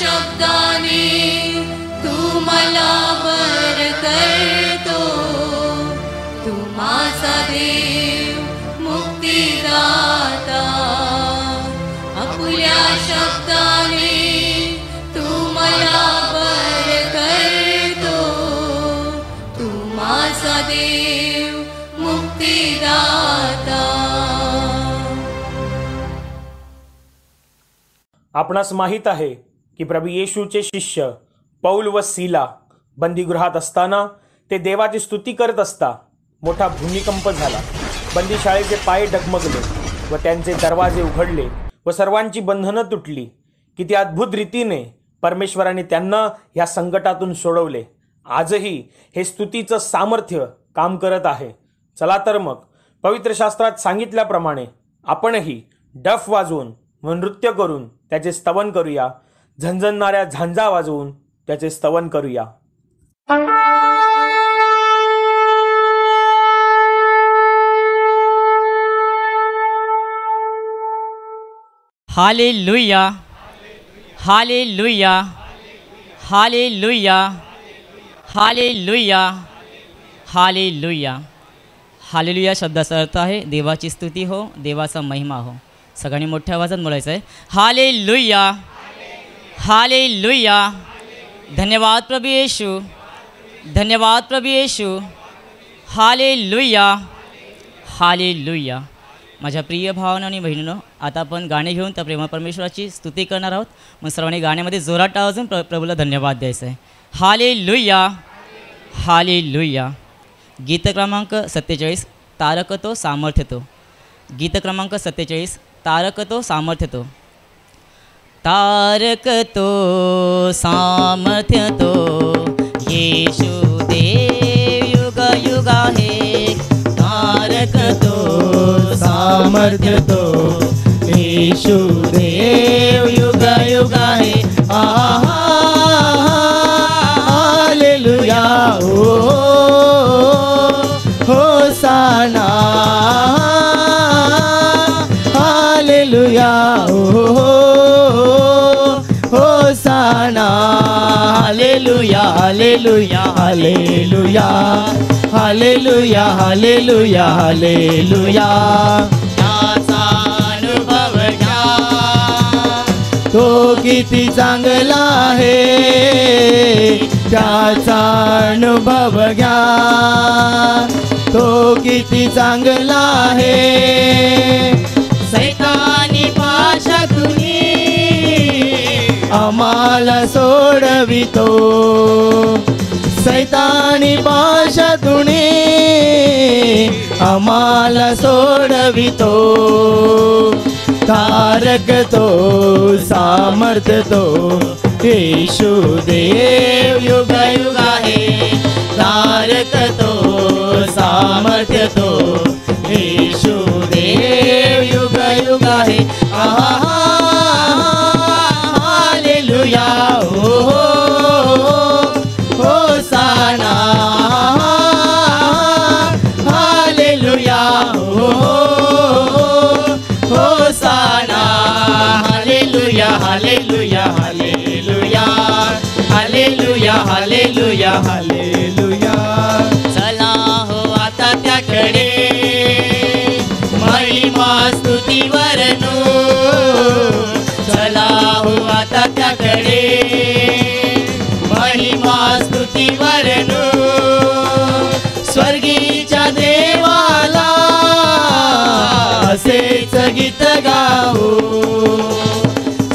शब्दाने तू मला बर करतो, तू माझा देव मुक्तिदाता. आपुल्या शब्दाने तू मला बर करतो, तू माझा देव मुक्तिदाता. आपणास माहीत आहे की प्रभू येशूचे शिष्य पौल व सीला बंदीगृहात असताना ते देवाची स्तुती करत असता मोठा भूमिकंप झाला. बंदीशाळेचे पाय डगमगले व त्यांचे दरवाजे उघडले व सर्वांची बंधनं तुटली. किती अद्भुत रीतीने परमेश्वराने त्यांना ह्या संकटातून सोडवले. आजही हे स्तुतीचं सामर्थ्य काम करत आहे. चला तर मग पवित्र शास्त्रात सांगितल्याप्रमाणे आपणही डफ वाजवून व नृत्य करून त्याचे स्तवन करूया. झणझणणाऱ्या झांजा वाजवून त्याचे स्तवन करूया. Hallelujah, hallelujah, hallelujah, hallelujah, hallelujah. Hallelujah शब्दाचा अर्थ आहे देवाची स्तुती हो, देवाचा महिमा हो. सगळ्यांनी मोठ्या आवाजात बोलायचं आहे. हालेलुया, हालेलुया. धन्यवाद प्रभू येशू, धन्यवाद प्रभू येशू. हालेलुया, हालेलुया. माझ्या प्रिय भावांनो आणि बहिणींनो, आता आपण गाणे घेऊन त्या प्रेमळ परमेश्वराची स्तुती करणार आहोत. मग सर्वांनी गाण्यामध्ये जोरात आवाजून प्रभूला धन्यवाद द्यायचा आहे. हालेलुया, हालेलुया. गीत क्रमांक 47 तारक तो सामर्थ्य तो. गीत क्रमांक 47 तारक तो सामर्थ्य तो. तारक तो सामर्थ्य तो येशू देव युग युग आहे. तारक तो सामर्थ्य तो येशू देव युग युग आहे. हालेलुया, ओ होसाना. हालेलुया, ओ होसाना. हालेलुया, हालेलुया, हालेलुया, हालेलुया, हालेलुया, हालेलुया. त्याचा अनुभव घ्या, तो किती चांगला आहे. त्याचा अनुभव घ्या, तो किती चांगला आहे. सैतानी पाशातून आम्हाला सोडवितो. सैतानी पाशातून आम्हाला सोडवितो. तारक तो सामर्थ्य तो येशू देव युग युग आहे. तारक तो सामर्थ्य तो येशू देव युग युग आहे. हालेलुया, ओ होसाना. हालेलुया, ओ होसाना. हालेलुया, हालेलुया, हालेलुया, हालेलुया, हालेलुया, हालेलुया. चला हो आता त्याकडे महिमा स्तुती वर्णू. चला हो आता त्याकडे महिमा स्तुती वर्णू. स्वर्गीच्या देवाला असेच गीत गाऊ.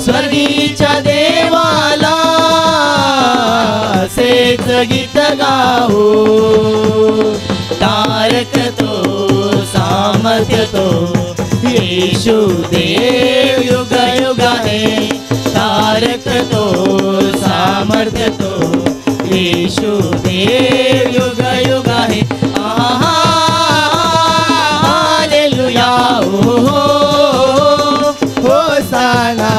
स्वर्गीच्या देवाला असेच गीत गाऊ. तारक तो सामर्थ्य तो येशू देव युग युग आहे. तारक तो सामर्थ्य तो येशू देव युग युग आहे. हालेलुया, ओ होसाना.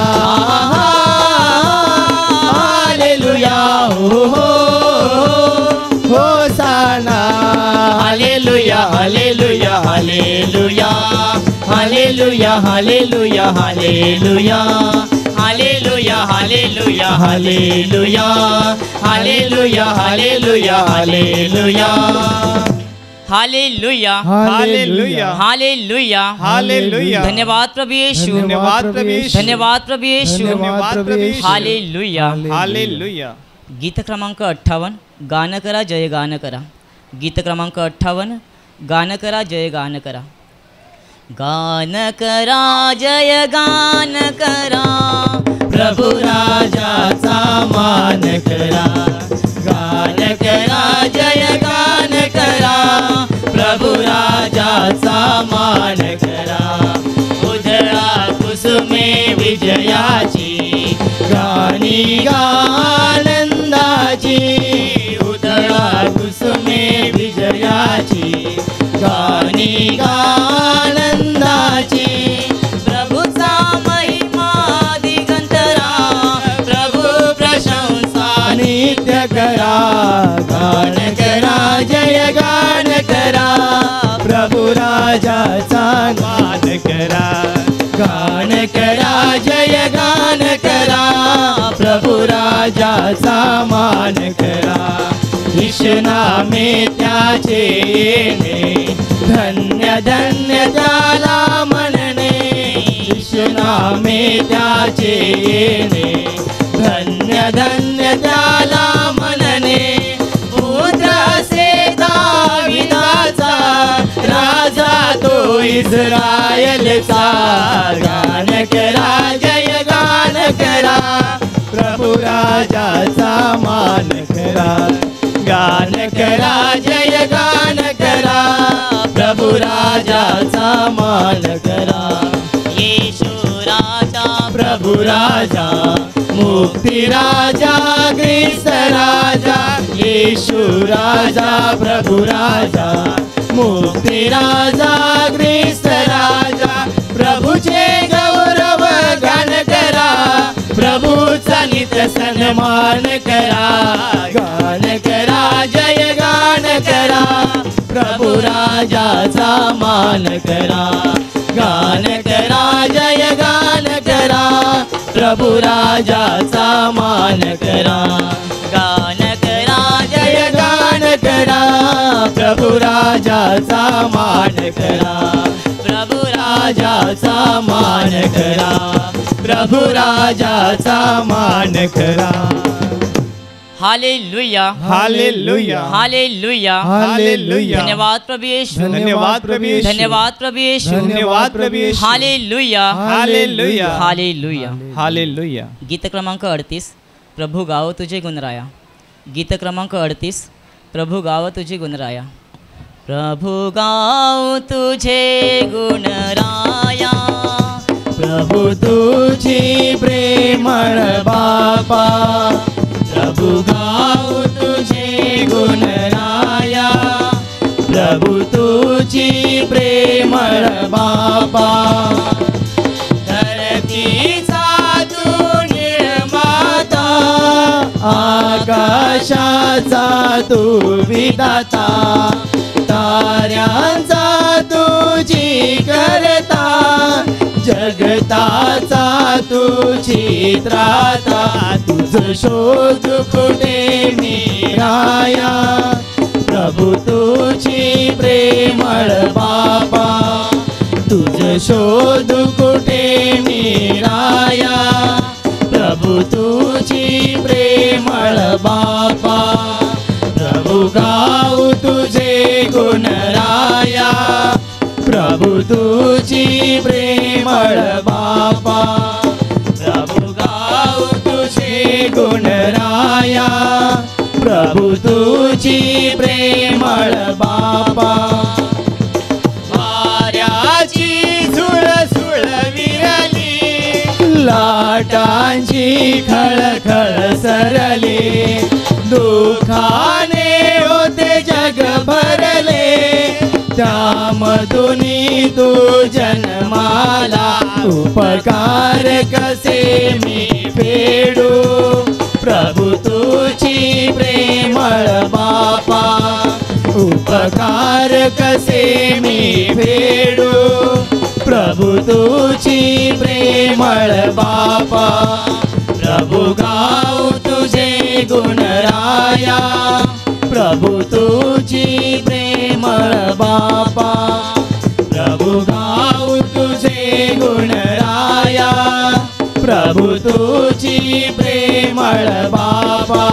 हालेलुया, ओ होसाना. हालेलुया, hallelujah, hallelujah, hallelujah, hallelujah hallelujah hallelujah hallelujah hallelujah hallelujah hallelujah hallelujah hallelujah hallelujah hallelujah hallelujah हालेलुया धन्यवाद प्रभु येशू धन्यवाद प्रभु येशू धन्यवाद प्रभु येशू धन्यवाद प्रभु येशू हालेलुया हालेलुया गीत क्रमांक 58 गाणं करा जय गाणं करा गीत क्रमांक 58 गाणं करा जय गाणं करा गान करा जय गान करा प्रभु राजाचा मान करा गान करा जय गान करा प्रभु राजाचा मान करा उधळा कुसुमे विजयाची गाणी आनंदाची उधळा कुसुमे विजयाची गाणी आनंदाची प्रभूचा महिमा दिगंतरा प्रभू प्रशंसा नित्य करा गान करा जय गान करा प्रभु राजाचा मान करा गान करा जय गान करा प्रभु राजाचा मान करा ईशनामे त्याचे येणे धन्य धन्य त्याला म्हणणे ईशनामे त्याचे येणे धन्य धन्य त्याला म्हणणे पुत्र असे दाविदाचा राजा तो इस्रायलचा गान करा जय गान करा प्रभु राजाचा मान करा गान करा जय गान करा प्रभु राजाचा मान करा येशू राजा प्रभु राजा मुक्ती राजा ख्रिस्त राजा येशू राजा प्रभु राजा मुक्ती राजा ख्रिस्त राजा प्रभूचे गौरव गान करा प्रभूचा नित्य सन्मान करा गान करा जय गान करा प्रभु राजाचा मान करा गान करा जय गान करा प्रभु राजाचा मान करा गान करा जय गान करा प्रभु राजाचा मान करा प्रभु राजाचा मान करा प्रभु राजाचा मान करा हालेलुया हालेलुया हालेलुया हालेलुया धन्यवाद प्रभु येशू धन्यवाद प्रभु येशू धन्यवाद प्रभु येशू धन्यवाद प्रभु येशू हालेलुया हालेलुया हालेलुया हालेलुया गीत क्रमांक 38 प्रभू गाव तुझे गुणराया गीत क्रमांक 38 प्रभू गाव तुझे गुणराया प्रभू गाव तुझे गुणराया प्रभु तुझी प्रेमळ बापा प्रभु गाव तुझे गुणराया प्रभु तुझी प्रेमळ बापा धरतीचा तू निर्माता आकाशाचा तू विधाता ताऱ्यांचा तुझी करता जगताचा तुझी त्राता तुझ शोध कुठे मिराया प्रभु तुझी प्रेमळ बापा तुझ शोध कुठे मिराया प्रभु तुझी प्रेमळ बापा प्रभु गाव तुझे गुणराया प्रभु तुझी प्रेमळ बापा प्रभु गाव तुझे गुणराया प्रभु तुझी प्रेमळ बापा वाऱ्याची झुळझुळ विरली लाटांची खळखळ सरली दुःखाने होते जग भरले त्यामधून तू जन्माला उपकार कसे मी फेडू प्रभु तुझी प्रेमळ बापा उपकार कसे मी फेडू प्रभु तुझी प्रेमळ बापा, प्रभु गाऊ तुझे गुण राया, प्रभु तुझी प्रेमळ बापा, प्रभु गाऊ तुझे गुण राया, प्रभु तुझी प्रेमळ बापा,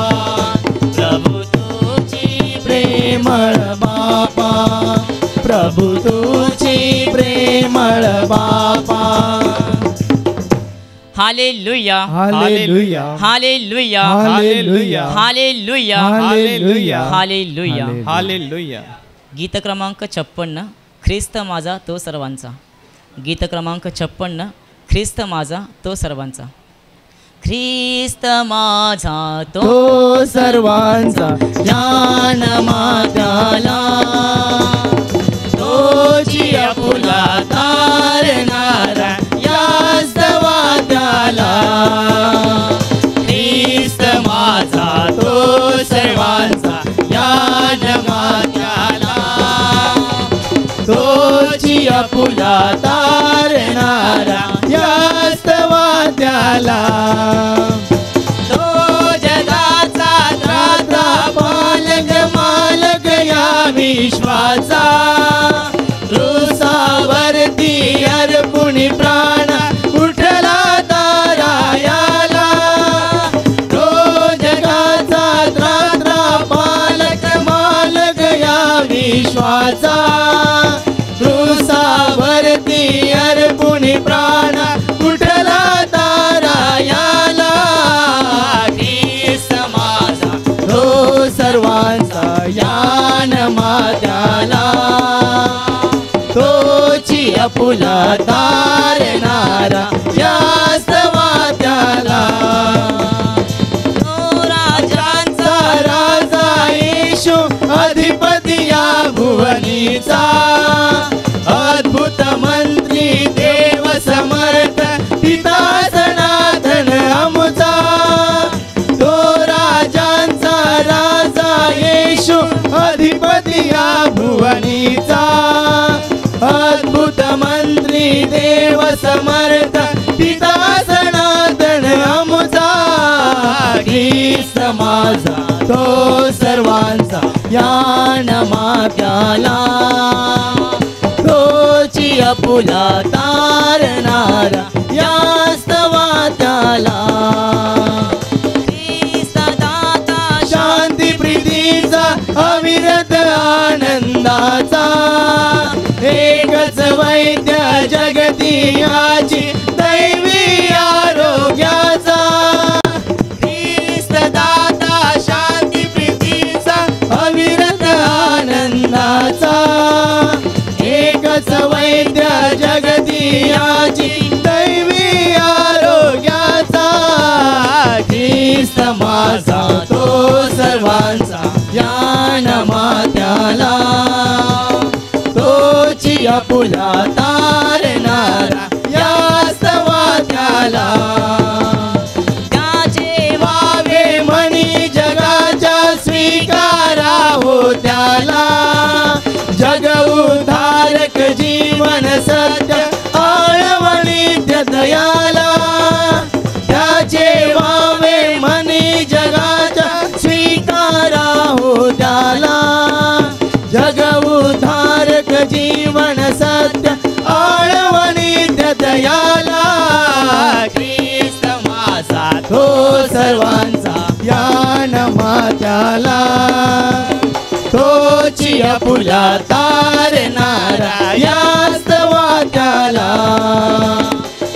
प्रभु तुझी प्रेमळ बापा, प्रभु तुझी प्रेमळ बापा. Hallelujah, hallelujah, hallelujah, hallelujah, hallelujah, hallelujah, hallelujah. हालेलुया. गीत क्रमांक 56, ख्रिस्त माझा तो सर्वांचा. गीत क्रमांक 56, ख्रिस्त माझा तो सर्वांचा. ख्रिस्त माझा तो तो सर्वांचा ज्ञान मात्याला, तोची आपुला तारणारा यास्तवा त्याला. ख्रिस्त माझा तो सर्वांचा ज्ञान मात्याला, तोची आपुला तारणारा यास्तवा त्याला. तो जगाचा त्राता पालक मालक या विश्वाचा, क्रूसावरती अर्पुणी प्राण उठला तारायाला. तो जगाचा त्राता पालक मालक या विश्वाचा, क्रूसावरती अर्पुणी प्राण उठला तारायाला. ख्रिस्त माझा तो सर्वांचा यान मात्याला, तोची आपुला तारणारा यास्तवा त्याला. तो राजांचा राजा येशू अधिपती या भुवनीचा, अद्भुत मंत्री देव समर्थ पिता सनातन आमचा. तो राजांचा राजा येशू अधिपती या भुवनीचा, अद्भुत मंत्री देव समर्थ पिता सनातन आमचा. ख्रिस्त माझा तो सर्वांचा यान मात्याला, तोची आपुला तारणारा यास्तवा त्याला. ख्रिस्त दाता शांती प्रीतीचा अविरत आनंदाचा, एकच वैद्य जगती याची दैवी आरोग्याचा. ख्रिस्त दाता शांती प्रीतीचा अविरत आनंदाचा, एकच वैद्य जगती याची दैवी आरोग्याचा. ख्रिस्त माझा तो सर्वांचा यान मात्याला, तोची आपुला तारणारा यास्तवा त्याला. त्याचे वावे म्हणी जगाच्या स्वीकारा हो त्याला, जग उद्धारक जीवन सत्य आळवणी दयाला. त्याचे वावे म्हणी जगाच्या स्वीकारा हो त्याला, जग उद्धारक जीवन सत्य आळवणी दयाला. ख्रिस्त माझा तो सर्वांचा यान मात्याला, तोची आपुला तारणारा यास्तवा त्याला.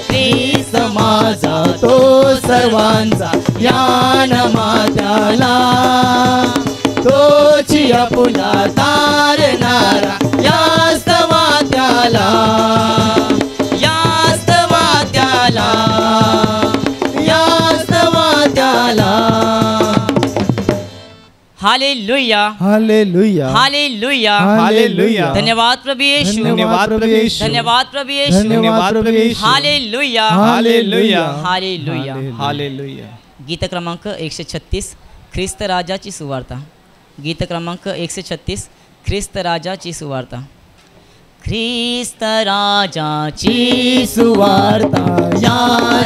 ख्रिस्त माझा तो सर्वांचा यान मात्याला, तोची आपुला तारणारा यास्तवा त्याला. यास्तवा त्याला, यास्तवा त्याला. हालेलुया, हालेलुया, हालेलुया, हालेलुया. धन्यवाद प्रभु येशू, धन्यवाद प्रभु येशू, धन्यवाद प्रभु येशू. धन्यवाद प्रभु येशू. हालेलुया, हालेलुया, हालेलुया. हालेलुया. गीत क्रमांक 136, ख्रिस्त राजाची सुवार्ता. गीत क्रमांक 136, ख्रिस्त राजाची सुवार्ता. ख्रिस्त राजाची सुवार्ता या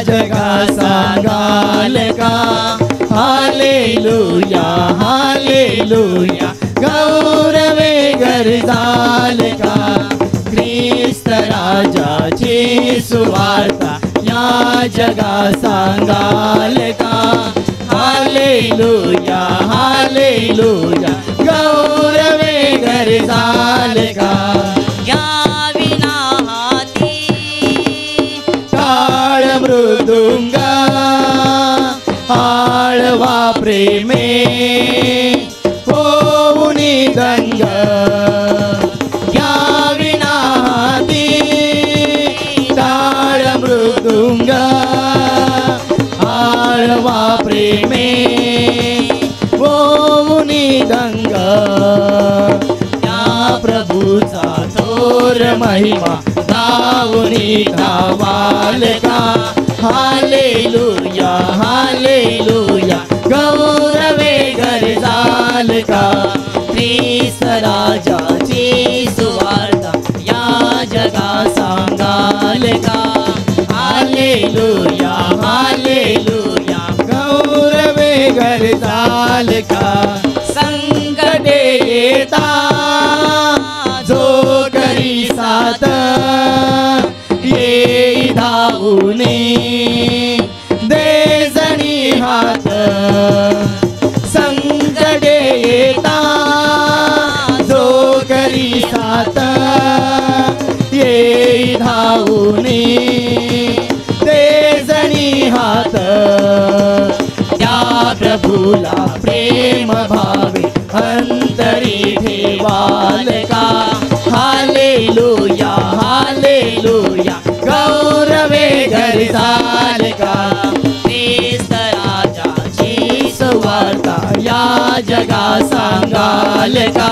जगा सांगाल का. हालेलुया हालेलुया गौरवे गरजाल का. ख्रिस्त राजाची सुवार्ता या जगा सांगाल का. हालेलुया हालेलुया गौरवे गरजाल का. या विना हाती टाळ मृदुंग आळवा प्रेमे होऊनी दंग. या विना हाती टाळ मृदुंग आळवा प्रेमे होऊनी दंग. त्या प्रभूचा थोर महिमा गाऊनी गावाल का. हालेलुया हालेलुया गौरवे गरजाल का. ख्रिस्त राजाची सुवार्ता या जगा सांगाल का. हालेलुया हालेलुया गौरवे गरजाल का. संकटे येता जो करी साथ ये धावूने दे जणी हात. संकटे येता जो करी साथ ये धावूने दे जणी हात. त्या प्रभूला प्रेम भावे अंतरी ठेवाल का. हालेलुया हालेलुया गौरवे गरजाल का. ख्रिस्त राजाची सुवार्ता या जगा सांगाल का.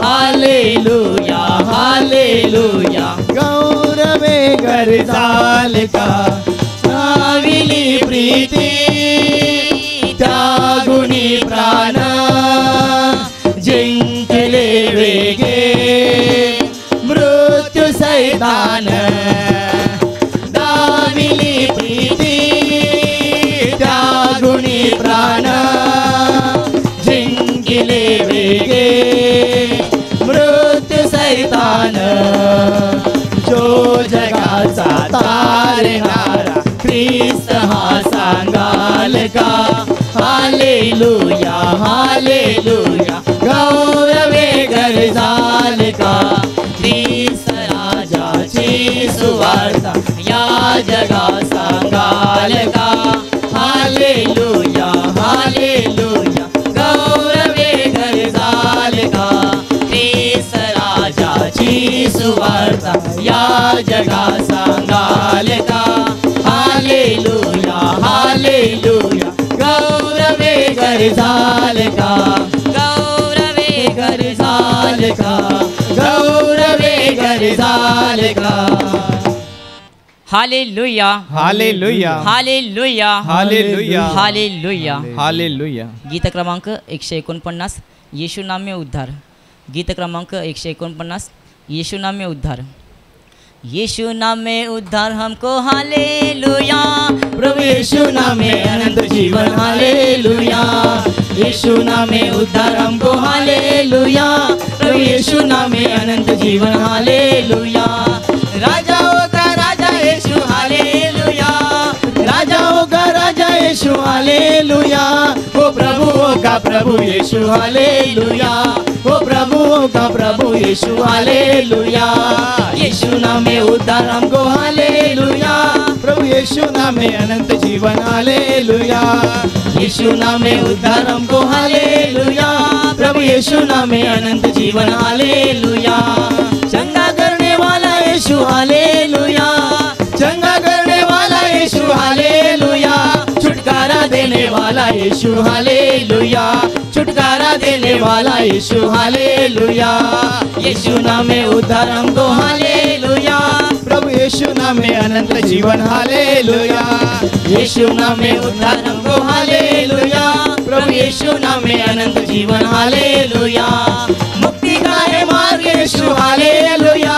हालेलुया हालेलुया गौरवे गरजाल का. नाविली प्रीती त्यागुनी प्राण जिंकले वेगे मृत्यू सैतान. दाविली प्रीती त्यागुनी प्राण जिंकले वेगे मृत्यू सैतान. जो जगाचा तारणारा ख्रिस्त हा सांगाल का. हालेलुया हालेलुया गौरवे गरजाल का. ख्रिस्त राजाची सुवार्ता या जगा सांगाल का. हालेलुया हालेलुया गौरवे गरजाल का. ख्रिस्त राजाची सुवार्ता या जगा सांगाल का. हालेलुया हालेलुया गौरवे गरजाल का. गौरवे गरजाल का. गौरवे गरजाल का. Hallelujah hallelujah hallelujah hallelujah hallelujah. हालेलुया. गीत क्रमांक 149 येशू नामे उद्धार. गीत क्रमांक 149 येशू नामे उद्धार. यीशु नाम में उद्धार हमको हालेलुया. प्रभु यीशु नाम में अनंत जीवन हालेलुया. यीशु नाम में उद्धार हमको हालेलुया. प्रभु यीशु नाम में अनंत जीवन हालेलुया. राजाओं का राजा यीशु हालेलुया. राजाओं का राजा यीशु हालेलुया. ओ प्रभुओं का प्रभु यीशु हालेलुया. ओ प्रभुओं का प्रभु यीशु हालेलुया. यीशु नाम में उद्धार हमको हालेलुया. प्रभु यीशु नाम में अनंत जीवन हालेलुया. यीशु नाम में उद्धार हमको हालेलुया. प्रभु यीशु नाम में अनंत जीवन हालेलुया. चंगा करने वाला यीशु हालेलुया. चंगा करने वाला यीशु हालेलुया. छुटकारा देने वाला यीशु हालेलुया. छुटकारा देने वाला यीशु हालेलुया. यीशु नाम में उद्धार हमको हालेलुया. प्रभु यीशु नाम में अनंत जीवन हालेलुया. यीशु नाम में उद्धार हमको हालेलुया. प्रभु यीशु नाम में अनंत जीवन हालेलुया. मुक्ति का है मार्ग यीशु हालेलुया.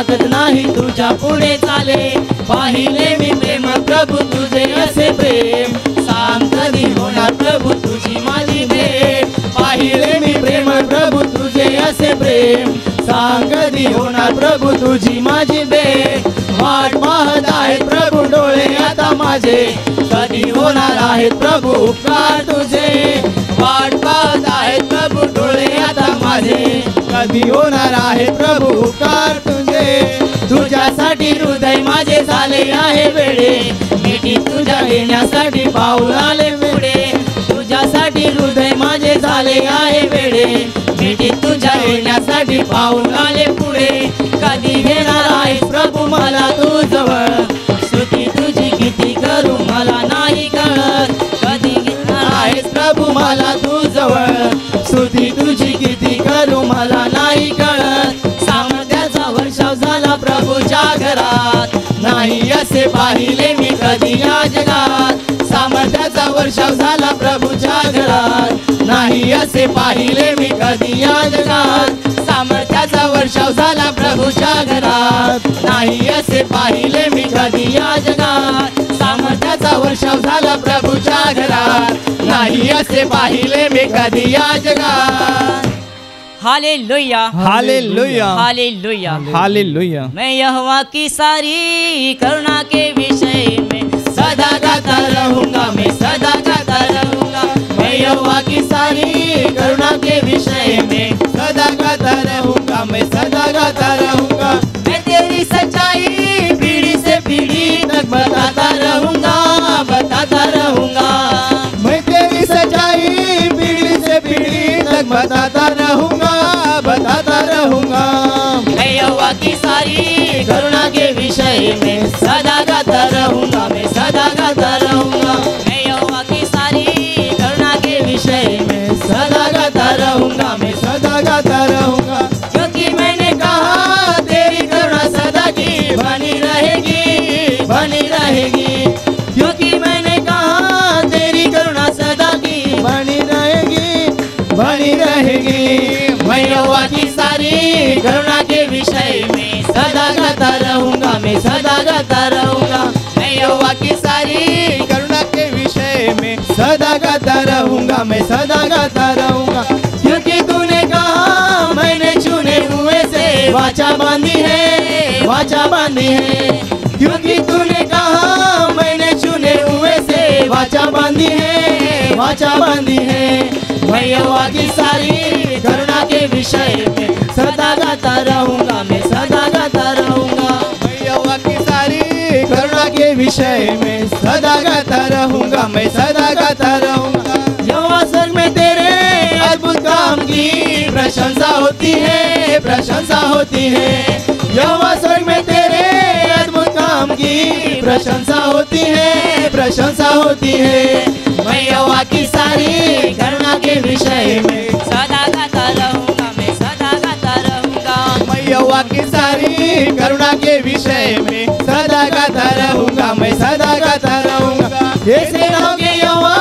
ताकद नाही तुझ्या पुढे चाले. पाहिले मी प्रेम प्रभू तुझे असे प्रेम, सांग कधी होणार प्रभू तुझी माझी भेट. पाहिले मी प्रेम प्रभू तुझे असे प्रेम, सांग कधी होणार प्रभू तुझी माझी भेट. वाट पाहत आहेत प्रभू डोळे आता माझे, कधी होणार आहेत प्रभू उपकार तुझे. वाट पाहत आहेत प्रभू डोळे आता माझे, कधी होणार आहे प्रभू उपकार तुझे. तुझ्यासाठी हृदय माझे झाले आहे वेडे, मिठी तुझ्या येण्यासाठी पाऊल आले पुढे. तुझ्यासाठी हृदय माझे झाले आहे वेडे, मिठी तुझ्या येण्यासाठी पाऊल आले पुढे. कधी घेणार आहेस प्रभू मला तू जवळ, स्तुती तुझी किती करू मला नाही कळत. कधी घेणार आहेस प्रभू मला तू जवळ, स्तुती तुझी किती करू मला नाही कळत. सामर्थ्याचा वर्षाव झाला प्रभूच्या घरात, नाही असे पाहिले मी कधी या जगात. सामर्थ्याचा वर्षाव झाला प्रभूच्या घरात, नाही असे पाहिले मी कधी या जगात. सामर्थ्याचा वर्षाव झाला प्रभूच्या घरात, नाही असे पाहिले मी कधी या जगात. सामर्थ्याचा वर्षाव झाला प्रभूच्या घरात, नाही असे पाहिले मी कधी या जगात. Hallelujah hallelujah hallelujah hallelujah. मैं यहोवा की सारी करुणा के विषय में सदा गाता रहूंगा, मैं सदा गाता रहूंगा. मैं यहोवा की सारी करुणा के विषय में सदा गाता रहूंगा, मैं सदा गाता रहूंगा. मैं तेरी सच्चाई पीढ़ी से पीढ़ी तक बताता रहूंगा, बताता रहूंगा. मैं तेरी सच्चाई पीढ़ी से पीढ़ी तक बताता रहूंगा, बताता रहूंगा. मैं यहोवा की सारी करुणा के विषय में सदा गाता रहूंगा, मैं सदा गाता रहूंगा. मैं यहोवा की सारी करुणा के विषय में सदा गाता रहूंगा, मैं सदा गाता रहूंगा. क्योंकि मैंने कहा तेरी करुणा सदा की बनी रहेगी, बनी रहेगी. क्योंकि मैंने कहा तेरी करुणा सदा की बनी रहेगी, बनी रहेगी. मैं यहोवा की सारी करुणा के विषय में सदा गाता रहूंगा, मैं सदा गाता रहूंगा. मैं यहोवा की सारी करुणा के विषय में सदा गाता रहूंगा, मैं सदा गाता रहूंगा. क्योंकि तूने कहा मैंने चुने हुए से वाचा बांधी है, वाचा बांधी है. क्योंकि तूने कहा मैंने चुने हुए से वाचा बांधी है, वाचा बांधी है. मैं यहोवा की सारी करुणा के विषय में सदा गाता रहूंगा, मैं सदा गाता रहूंगा. मैं यहोवा की सारी करुणा के विषय में सदा गाता रहूंगा, मैं सदा गाता रहूंगा. यहोवा स्वर्ग में तेरे अद्भुत काम की प्रशंसा होती है, प्रशंसा होती है. यहोवा स्वर्ग में तेरे अद्भुत काम की प्रशंसा होती है, प्रशंसा होती है. मैं यहोवा की सारी करुणा के विषय में सदा गाता रहूंगा, मैं सदा गाता रहूंगा. मैं यहोवा की सारी करुणा के विषय में सदा गाता रहूंगा, मैं सदा गाता रहूंगा. ये सेनाओं के यहोवा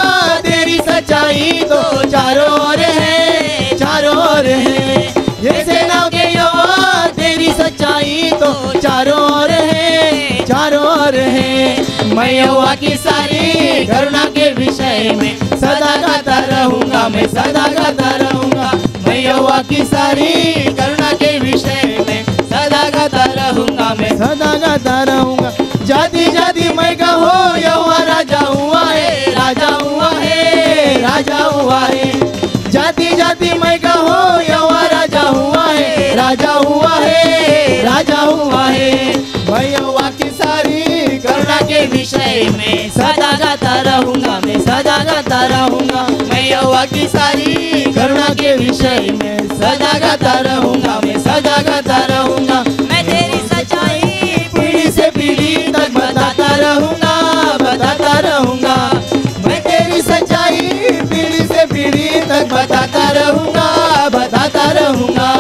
तेरी सच्चाई तो चारों ओर है, चारों ओर है. ये सेनाओं के यहोवा तेरी सच्चाई तो चारों ओर है, चारों ओर है. मैं यहोवा की सारी करुणा के विषय में सदा गाता रहूंगा, मैं सदा गाता रहूंगा. मैं यहोवा की सारी करुणा के विषय में सदा गाता रहूंगा, मैं सदा गाता रहूंगा. जाति जाति मैं कहो यहोवा राजा हुआ है, राजा हुआ है, राजा हुआ है. जाति जाति मैं कहो यहोवा राजा हुआ है, राजा हुआ है, राजा हुआ है. मैं यहोवा की सारी करुणा के विषय में सदा गाता रहूंगा, मैं सदा गाता रहूंगा. मैं यहोवा की सारी करुणा के विषय में सदा गाता रहूंगा, मैं सदा गाता रहूंगा. मैं तेरी सच्चाई पीढ़ी से पीढ़ी तक बताता रहूंगा, बताता रहूंगा. मैं तेरी सच्चाई पीढ़ी से पीढ़ी तक बताता रहूंगा, बताता रहूंगा.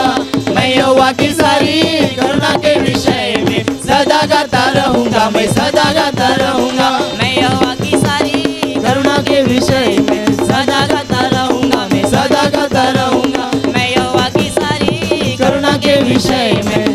मैं यहोवा की सारी करुणा के विषय में सदा गाता रहूंगा, मैं सदा गाता रहूंगा. मैं यहोवा की सारी करुणा के विषय में सदा गाता रहूंगा, मैं सदा गाता रहूंगा. मैं यहोवा की सारी करुणा के विषय में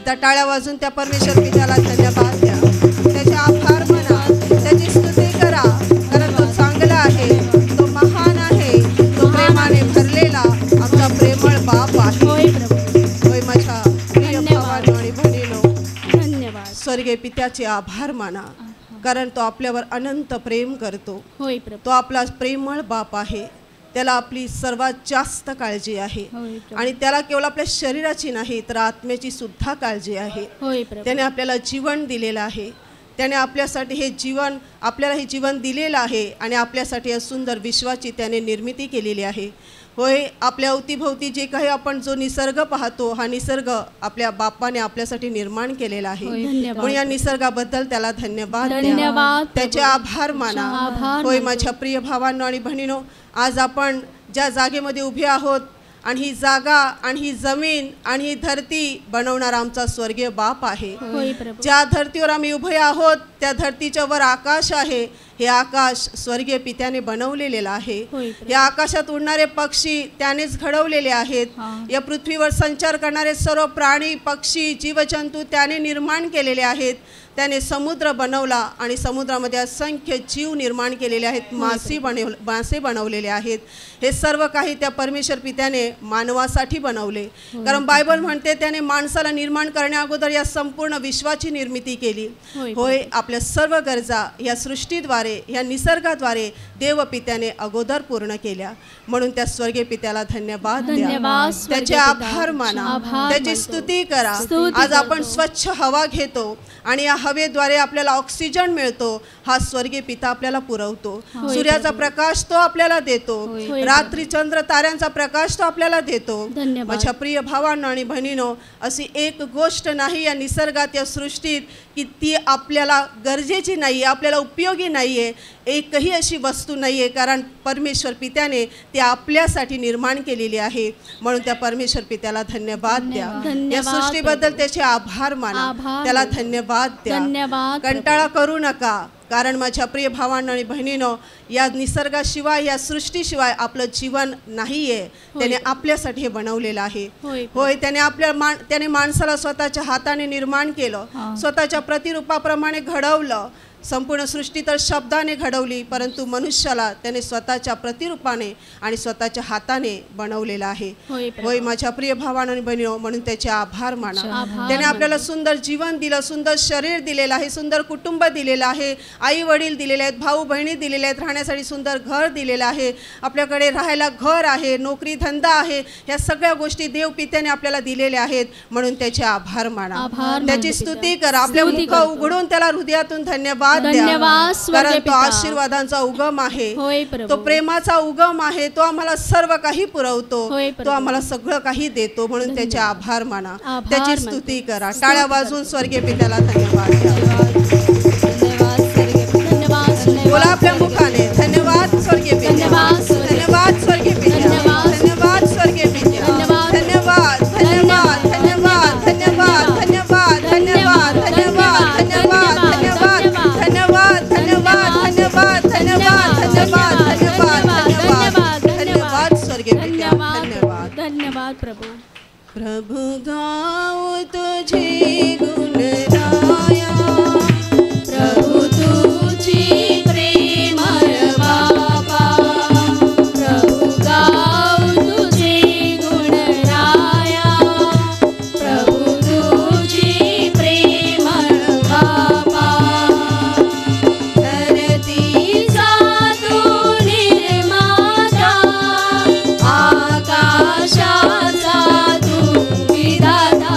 एकदा टाळ्या वाजून त्या परमेश्वर पित्याला धन्यवाद द्या, त्याचे आभार म्हणा, त्याची स्तुती करा, कारण तो चांगला आहे, तो महान आहे, तो प्रेमाने भरलेला आमचा प्रेमळ बाप आहे. होय प्रभू, होय माझ्या प्रिय भावांनो आणि बहिणींनो, धन्यवाद. स्वर्गीय पित्याचे आभार माना, कारण तो आपल्यावर अनंत प्रेम करतो. होय प्रभू, तो आपला प्रेमळ बाप आहे, त्याला आपली सर्वात जास्त काळजी आहे. होय प्रभू, आणि त्याला केवळ आपल्या शरीराची नाही तर आत्म्याची सुद्धा काळजी आहे. होय प्रभू, त्याने आपल्याला जीवन दिलेलं आहे, त्याने आपल्यासाठी हे जीवन, आपल्याला हे जीवन दिलेलं आहे आणि आपल्यासाठी या सुंदर विश्वाची त्याने निर्मिती केलेली आहे. होय, आपल्या अवतीभोवती जे काही आपण जो निसर्ग पाहतो, हा निसर्ग आपल्या बापाने आपल्यासाठी निर्माण केलेला आहे. होय, धन्यवाद. म्हणून या निसर्गाबद्दल त्याला धन्यवाद द्या. धन्यवाद त्याचे प्रभू. आभार माना. आभार होय मानतो. माझ्या प्रिय भावांनो आणि बहिणींनो, आज आपण ज्या जागेमध्ये उभे आहोत आणि ही जागा आणि ही जमीन आणि ही धरती बनवणारा आमचा स्वर्गीय बाप आहे. होय प्रभू, ज्या धर्तीवर आम्ही उभे आहोत त्या धर्तीच्या वर आकाश आहे. हे आकाश स्वर्गीय पित्याने बनवलेलं आहे. होय प्रभू. या आकाशात उडणारे पक्षी त्यानेच घडवलेले आहेत. हा. या पृथ्वीवर संचार करणारे सर्व प्राणी, पक्षी, जीवजंतू त्याने निर्माण केलेले आहेत. त्याने समुद्र बनवला आणि समुद्रामध्ये असंख्य जीव निर्माण केलेले आहेत. मासे बनवलेले आहेत. हे सर्व काही त्या परमेश्वर पित्याने मानवासाठी बनवले. कारण बायबल म्हणते त्याने माणसाला निर्माण करण्या अगोदर या संपूर्ण विश्वाची निर्मिती केली. होय, आपल्या सर्व गरजा या सृष्टीद्वारे, या निसर्गाद्वारे देवपित्याने अगोदर पूर्ण केल्या. म्हणून त्या स्वर्गीय पित्याला धन्यवाद द्या, धन्यवाद त्याचे स्वर्गीय आभार पिता. माना, आभार त्याची मानतो. स्तुती करा. स्तुती आज आपण करतो. स्वच्छ हवा घेतो आणि या हवेद्वारे आपल्याला ऑक्सिजन मिळतो. हा स्वर्गीय पिता आपल्याला पुरवतो. होय सूर्याचा प्रभू. प्रकाश तो आपल्याला देतो. होय रात्री चंद्र ताऱ्यांचा प्रकाश तो आपल्याला देतो. धन्यवाद. माझ्या प्रिय भावांनो आणि बहिणींनो, अशी एक गोष्ट नाही या निसर्गात, या सृष्टीत की ती आपल्याला गरजेची नाही, आपल्याला उपयोगी नाही आहे. एकही अशी वस्तू नाही आहे, कारण परमेश्वर पित्याने ती आपल्यासाठी निर्माण केलेली आहे. म्हणून त्या परमेश्वर पित्याला धन्यवाद द्या. धन्यवाद या सृष्टीबद्दल त्याचे आभार माना, आभार त्याला मानतो. धन्यवाद द्या. धन्यवाद कंटाळा करू नका, कारण माझ्या प्रिय भावांनो आणि बहिणींनो, या निसर्गाशिवाय, या सृष्टीशिवाय आपलं जीवन नाही आहे. त्याने आपल्यासाठी हे बनवलेलं आहे. होय. होय, त्याने माणसाला स्वतःच्या हाताने निर्माण केलं, हा. स्वतःच्या प्रतिरूपाप्रमाणे घडवलं. संपूर्ण सृष्टी तर शब्दाने घडवली, परंतु मनुष्याला त्याने स्वतःच्या प्रतिरूपाने आणि स्वतःच्या हाताने बनवलेलं आहे. होय प्रभू. होय माझ्या प्रिय भावांनो आणि बहिणींनो, म्हणून त्याचे आभार माना. आभार त्याने आपल्याला मानतो. सुंदर जीवन दिलं, सुंदर शरीर दिलेलं आहे, सुंदर कुटुंब दिलेलं आहे, आई वडील दिलेले आहेत, भाऊ बहिणी दिलेले आहेत, राहण्यासाठी सुंदर घर दिलेलं आहे, आपल्याकडे राहायला घर आहे, नोकरी धंदा आहे. ह्या सगळ्या गोष्टी देव पित्याने आपल्याला दिलेल्या आहेत. म्हणून त्याचे आभार माना, आभार त्याची मानतो स्तुती पिता. करा, आपल्या स्तुती मुख करतो. उघडून त्याला हृदयातून धन्यवाद द्या. धन्यवाद स्वर्गीय कारण तो पिता. आशीर्वादांचा उगम आहे, होय प्रभू. तो प्रेमाचा उगम आहे. तो आम्हाला सर्व काही पुरवतो, होय तो प्रभू. आम्हाला सगळं काही देतो. म्हणून त्याचे आभार माना, आभार त्याची मानतो. स्तुती करा. स्तुती टाळ्या करतो. वाजवून स्वर्गीय पित्याला धन्यवाद द्या. धन्यवाद स्वर्गीय पिता. धन्यवाद. बोला आपल्या मुखाने, धन्यवाद स्वर्गीय पित्या, धन्यवाद स्वर्गीय पित्या. धन्यवाद स्वर्गीय पित्या, धन्यवाद. धन्यवाद स्वर्गीय पित्या, धन्यवाद. धन्यवाद, धन्यवाद, धन्यवाद, धन्यवाद, धन्यवाद, धन्यवाद, धन्यवाद, धन्यवाद, धन्यवाद, धन्यवाद, धन्यवाद, धन्यवाद, धन्यवाद, धन्यवाद, धन्यवाद स्वर्गीय पित्या, धन्यवाद. धन्यवाद प्रभू. प्रभु गाओ तुझे गुणराया, प्रभु तुझी प्रेमळ बाबा, प्रभु गाऊ तुझे गुणराया, प्रभु तुझी प्रेमळ बाबा. धरतीचा तू निर्माता, आकाशाचा तू विधाता,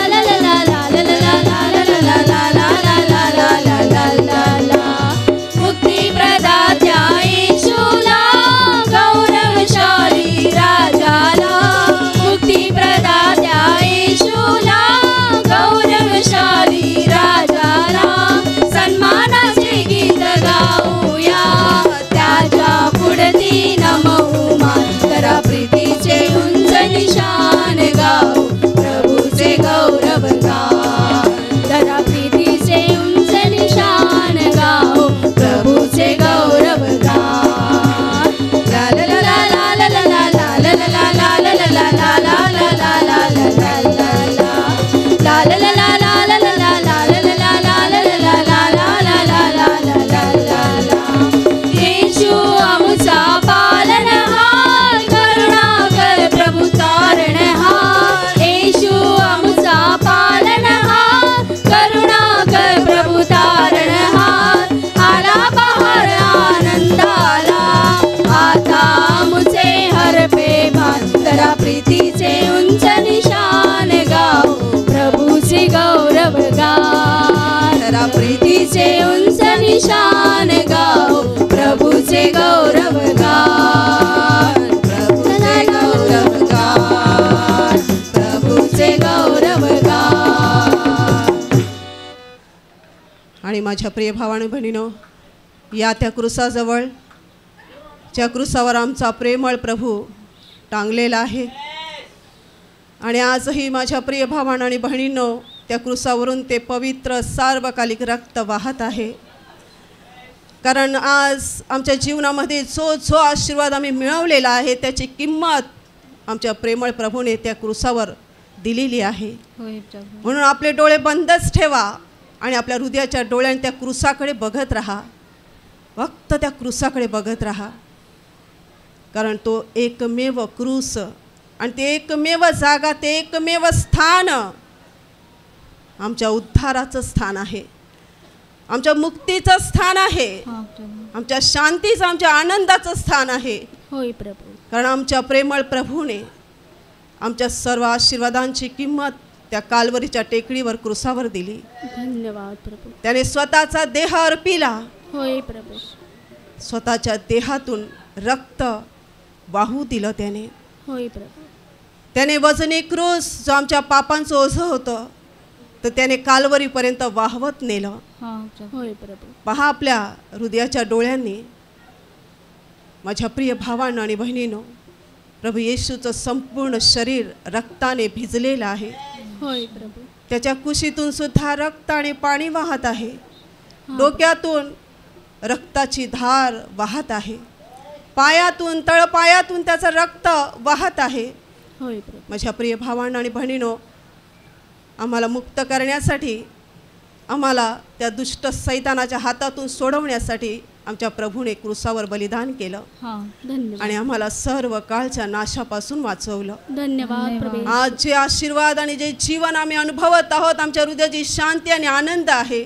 आणि माझ्या प्रिय भावानं बहिणीनो, या त्या क्रुसाजवळ, ज्या क्रुसावर आमचा प्रेमळ प्रभू टांगलेला आहे, आणि आजही माझ्या प्रिय भावानं आणि बहिणींनो, त्या क्रुसावरून ते पवित्र सार्वकालिक रक्त वाहत आहे. कारण आज आमच्या जीवनामध्ये जो आशीर्वाद आम्ही मिळवलेला आहे त्याची किंमत आमच्या प्रेमळ प्रभूने त्या क्रुसावर दिलेली आहे. म्हणून आपले डोळे बंदच ठेवा आणि आपल्या हृदयाच्या डोळ्याने त्या क्रुसाकडे बघत राहा, फक्त त्या क्रुसाकडे बघत राहा. कारण तो एकमेव क्रूस आणि ते एकमेव जागा, ते एकमेव स्थान आमच्या उद्धाराचं स्थान आहे, आमच्या मुक्तीचं स्थान आहे, आमच्या शांतीचं, आमच्या आनंदाचं स्थान आहे. होय प्रभू. कारण आमच्या प्रेमळ प्रभूने आमच्या सर्व आशीर्वादांची किंमत त्या काल्वरीच्या टेकडीवर क्रुसावर दिली. धन्यवाद प्रभू. त्याने स्वतःचा देह अर्पिला. होय प्रभू. स्वतःच्या देहातून रक्त वाहू दिलं त्याने. होय प्रभू. त्याने वजनी क्रूस जो आमच्या पापांचं ओझं होतं तर त्याने काल्वरीपर्यंत वाहवत नेलं. होय प्रभू. पहा आपल्या हृदयाच्या डोळ्यांनी माझ्या प्रिय भावांनो आणि बहिणींनो, प्रभू येशूचं संपूर्ण शरीर रक्ताने भिजलेलं आहे. होय प्रभू. त्याच्या कुशीतून सुद्धा रक्त आणि पाणी वाहत आहे. डोक्यातून रक्ताची धार वाहत आहे. पायातून, तळपायातून त्याचं रक्त वाहत आहे. होय प्रभू. माझ्या प्रिय भावांनो आणि बहिणींनो, आम्हाला मुक्त करण्यासाठी, आम्हाला त्या दुष्ट सैतानाच्या हातातून सोडवण्यासाठी आमच्या प्रभूने क्रुसावर बलिदान केलं आणि आम्हाला सर्व काळच्या नाशापासून वाचवलं. धन्यवाद प्रभू. आज जे आशीर्वाद आणि जे जीवन आम्ही अनुभवत आहोत, आमच्या हृदयाची शांती आणि आनंद आहे,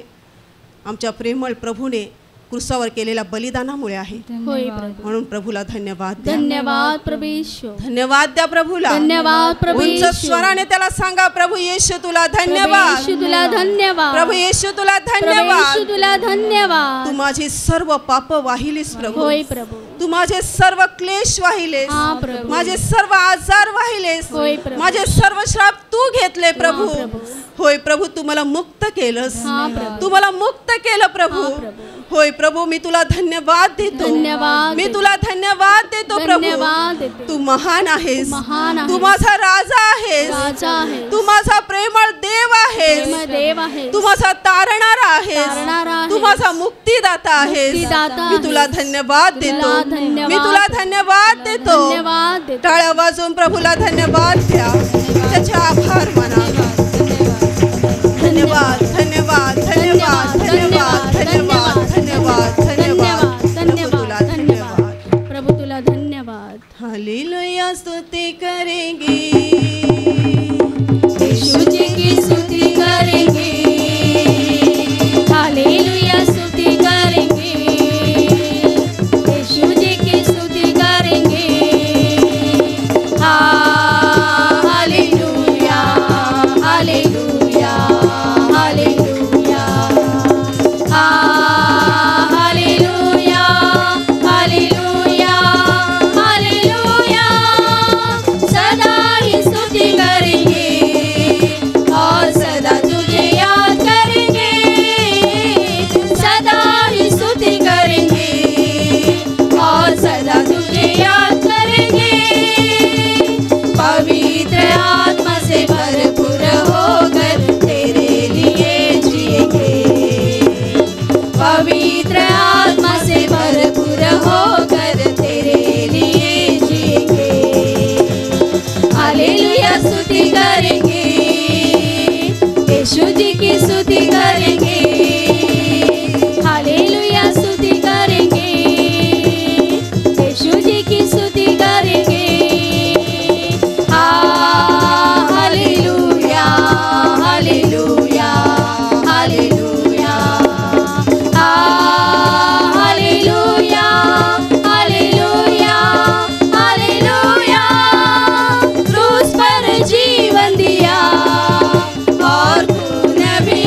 आमच्या प्रेमळ प्रभूने क्रुसावर केलेल्या बलिदानामुळे आहे. होय प्रभू. म्हणून प्रभूला धन्यवाद द्या. धन्यवाद प्रभू येशू. धन्यवाद द्या प्रभूला. धन्यवाद प्रभू उंच येशू. स्वराने त्याला सांगा, प्रभू येशू तुला धन्यवाद. येशू तुला धन्यवाद. प्रभू येशू तुला प्रभू धन्यवाद. येशू तुला धन्यवाद. तू माझी सर्व पाप वाहिलीस प्रभू. होय प्रभू. तू माझे सर्व क्लेश वाहिलेस, हा प्रभू. माझे सर्व आजार वाहिलेस, होय प्रभू. माझे सर्व श्राप तू घेतले प्रभू. हा प्रभू. होय प्रभू, तू मला मुक्त केलंस. हा प्रभू. तू मला मुक्त केलं प्रभू. हा प्रभू. होय प्रभू, मी तुला धन्यवाद देतो. धन्यवाद मी देतो. तुला धन्यवाद देतो धन्यवाद प्रभू. देतो. तू महान आहेस. महान आहेस. तू माझा राजा आहेस. राजा आहेस. तू माझा प्रेमळ देव आहेस. प्रेमळ देव आहेस. तू माझा तारणारा आहेस. तारणारा आहेस. तू माझा मुक्तीदाता आहेस. मुक्तीदाता मी तुला आहेस. धन्यवाद देतो. तुला धन्यवाद. मी तुला धन्यवाद देतो. धन्यवाद देतो. टाळ्या वाजवून प्रभूला धन्यवाद द्या. त्याचे आभार माना. धन्यवाद, धन्यवाद, धन्यवाद, धन्यवाद, धन्यवाद, धन्यवाद, धन्यवाद, प्रभू तुला धन्यवाद. प्रभू तुला धन्यवाद. हालेलुया, स्तुति करेंगे यीशु जी की स्तुति करेंगे. हालेलुया स्तुति करेंगे. यीशु जी की स्तुति करेंगे. Hallelujah, hallelujah, hallelujah, hallelujah, hallelujah, hallelujah. सदा ही स्तुति करेंगे और सदा तुझे याद करेंगे. सदा ही स्तुति करेंगे और सदा तुझे याद करेंगे. पवित्र आत्मा से भरपूर होकर तेरे लिए जिएंगे. पवित्र आत्मा से भरपूर होकर तेरे लिए जिएंगे. हालेलुया स्तुति करेंगे. यीशु जी की स्तुति करेंगे. हालेलुया स्तुति करेंगे. यीशु जी की स्तुति करेंगे. Hallelujah, hallelujah, hallelujah, hallelujah, hallelujah, hallelujah. क्रूस पर जीवन दिया और खून भी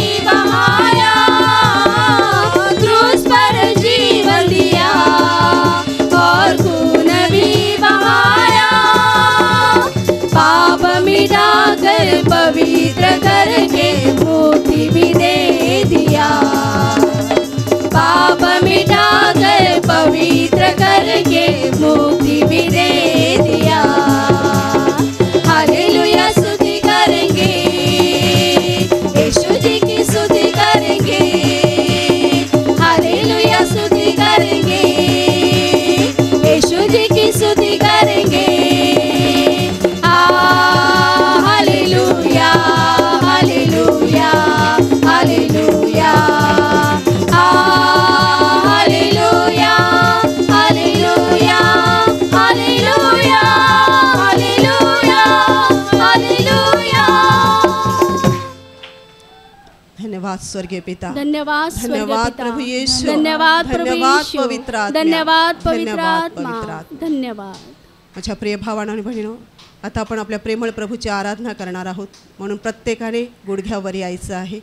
धन्यवाद स्वर्गीय पिता, धन्यवाद स्वर्गीय धन्यवाद पिता, प्रभू येशू, धन्यवाद प्रभू धन्यवाद येशू, पवित्र आत्मा, धन्यवाद पवित्र धन्यवाद आत्मा, पवित्र आत्मा. धन्यवाद. माझ्या प्रिय भावांनो आणि बहिणीनो, आता आपण आपल्या प्रेमळ प्रभूची आराधना करणार आहोत. म्हणून प्रत्येकाने गुडघ्यावर यायचं आहे.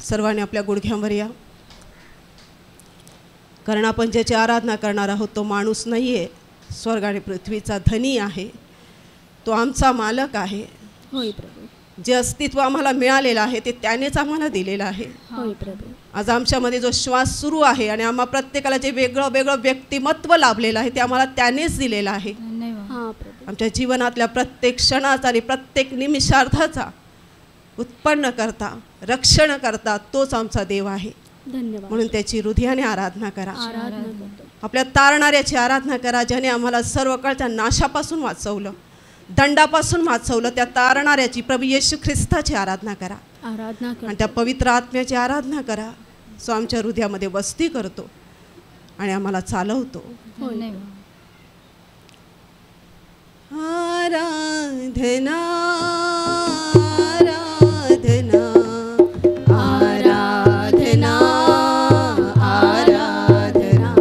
सर्वांनी आपल्या गुडघ्यावर या. कारण आपण ज्याची आराधना करणार आहोत तो माणूस नाही आहे, स्वर्ग आणि पृथ्वीचा धनी आहे. तो आमचा मालक आहे. होय प्रभू, जे अस्तित्व आम्हाला मिळालेलं आहे ते त्यानेच आम्हाला दिलेलं आहे. होय प्रभू. आज आमच्यामध्ये जो श्वास सुरू आहे आणि आम्हा प्रत्येकाला जे वेगळं वेगळं व्यक्तिमत्व लाभलेलं आहे ते आम्हाला त्यानेच दिलेलं आहे. हां प्रभू. आमच्या जीवनातल्या प्रत्येक क्षणाचा आणि प्रत्येक निमिषार्धाचा उत्पन्न करता, रक्षण करता तोच आमचा देव आहे. धन्यवाद. म्हणून त्याची हृदयाने आराधना करा. आराधना करतो. आपल्या तारणाऱ्याची आराधना करा, ज्याने आम्हाला सर्व काळच्या नाशापासून वाचवलं, दंडापासून वाचवलं. त्या तारणाऱ्याची प्रभू येशू ख्रिस्ताची आराधना करा आराधना करतो. आणि त्या पवित्र आत्म्याची आराधना करा, जो आमच्या हृदयामध्ये वस्ती करतो आणि आम्हाला चालवतो. होय. आराधना आराधना आराधना आराधना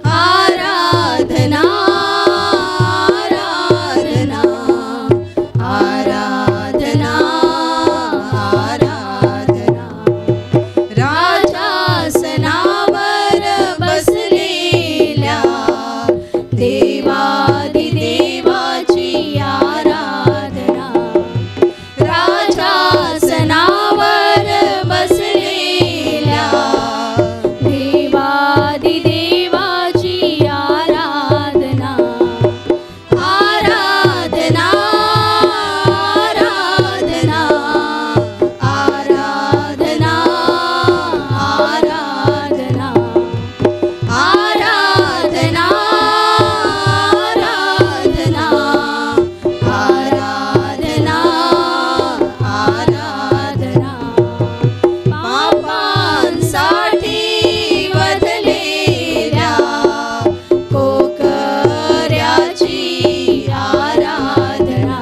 आराधना आराधना आराधना आराधना राजासनावर बसलेल्या देवादिदेवाची आराधना. राजासनावर बसलेल्या देवादिदेवाची आराधना. आराधना आराधना आराधना आराधना आराधना आराधना आराधना पापांसाठी वधलेल्या कोकऱ्याची आराधना.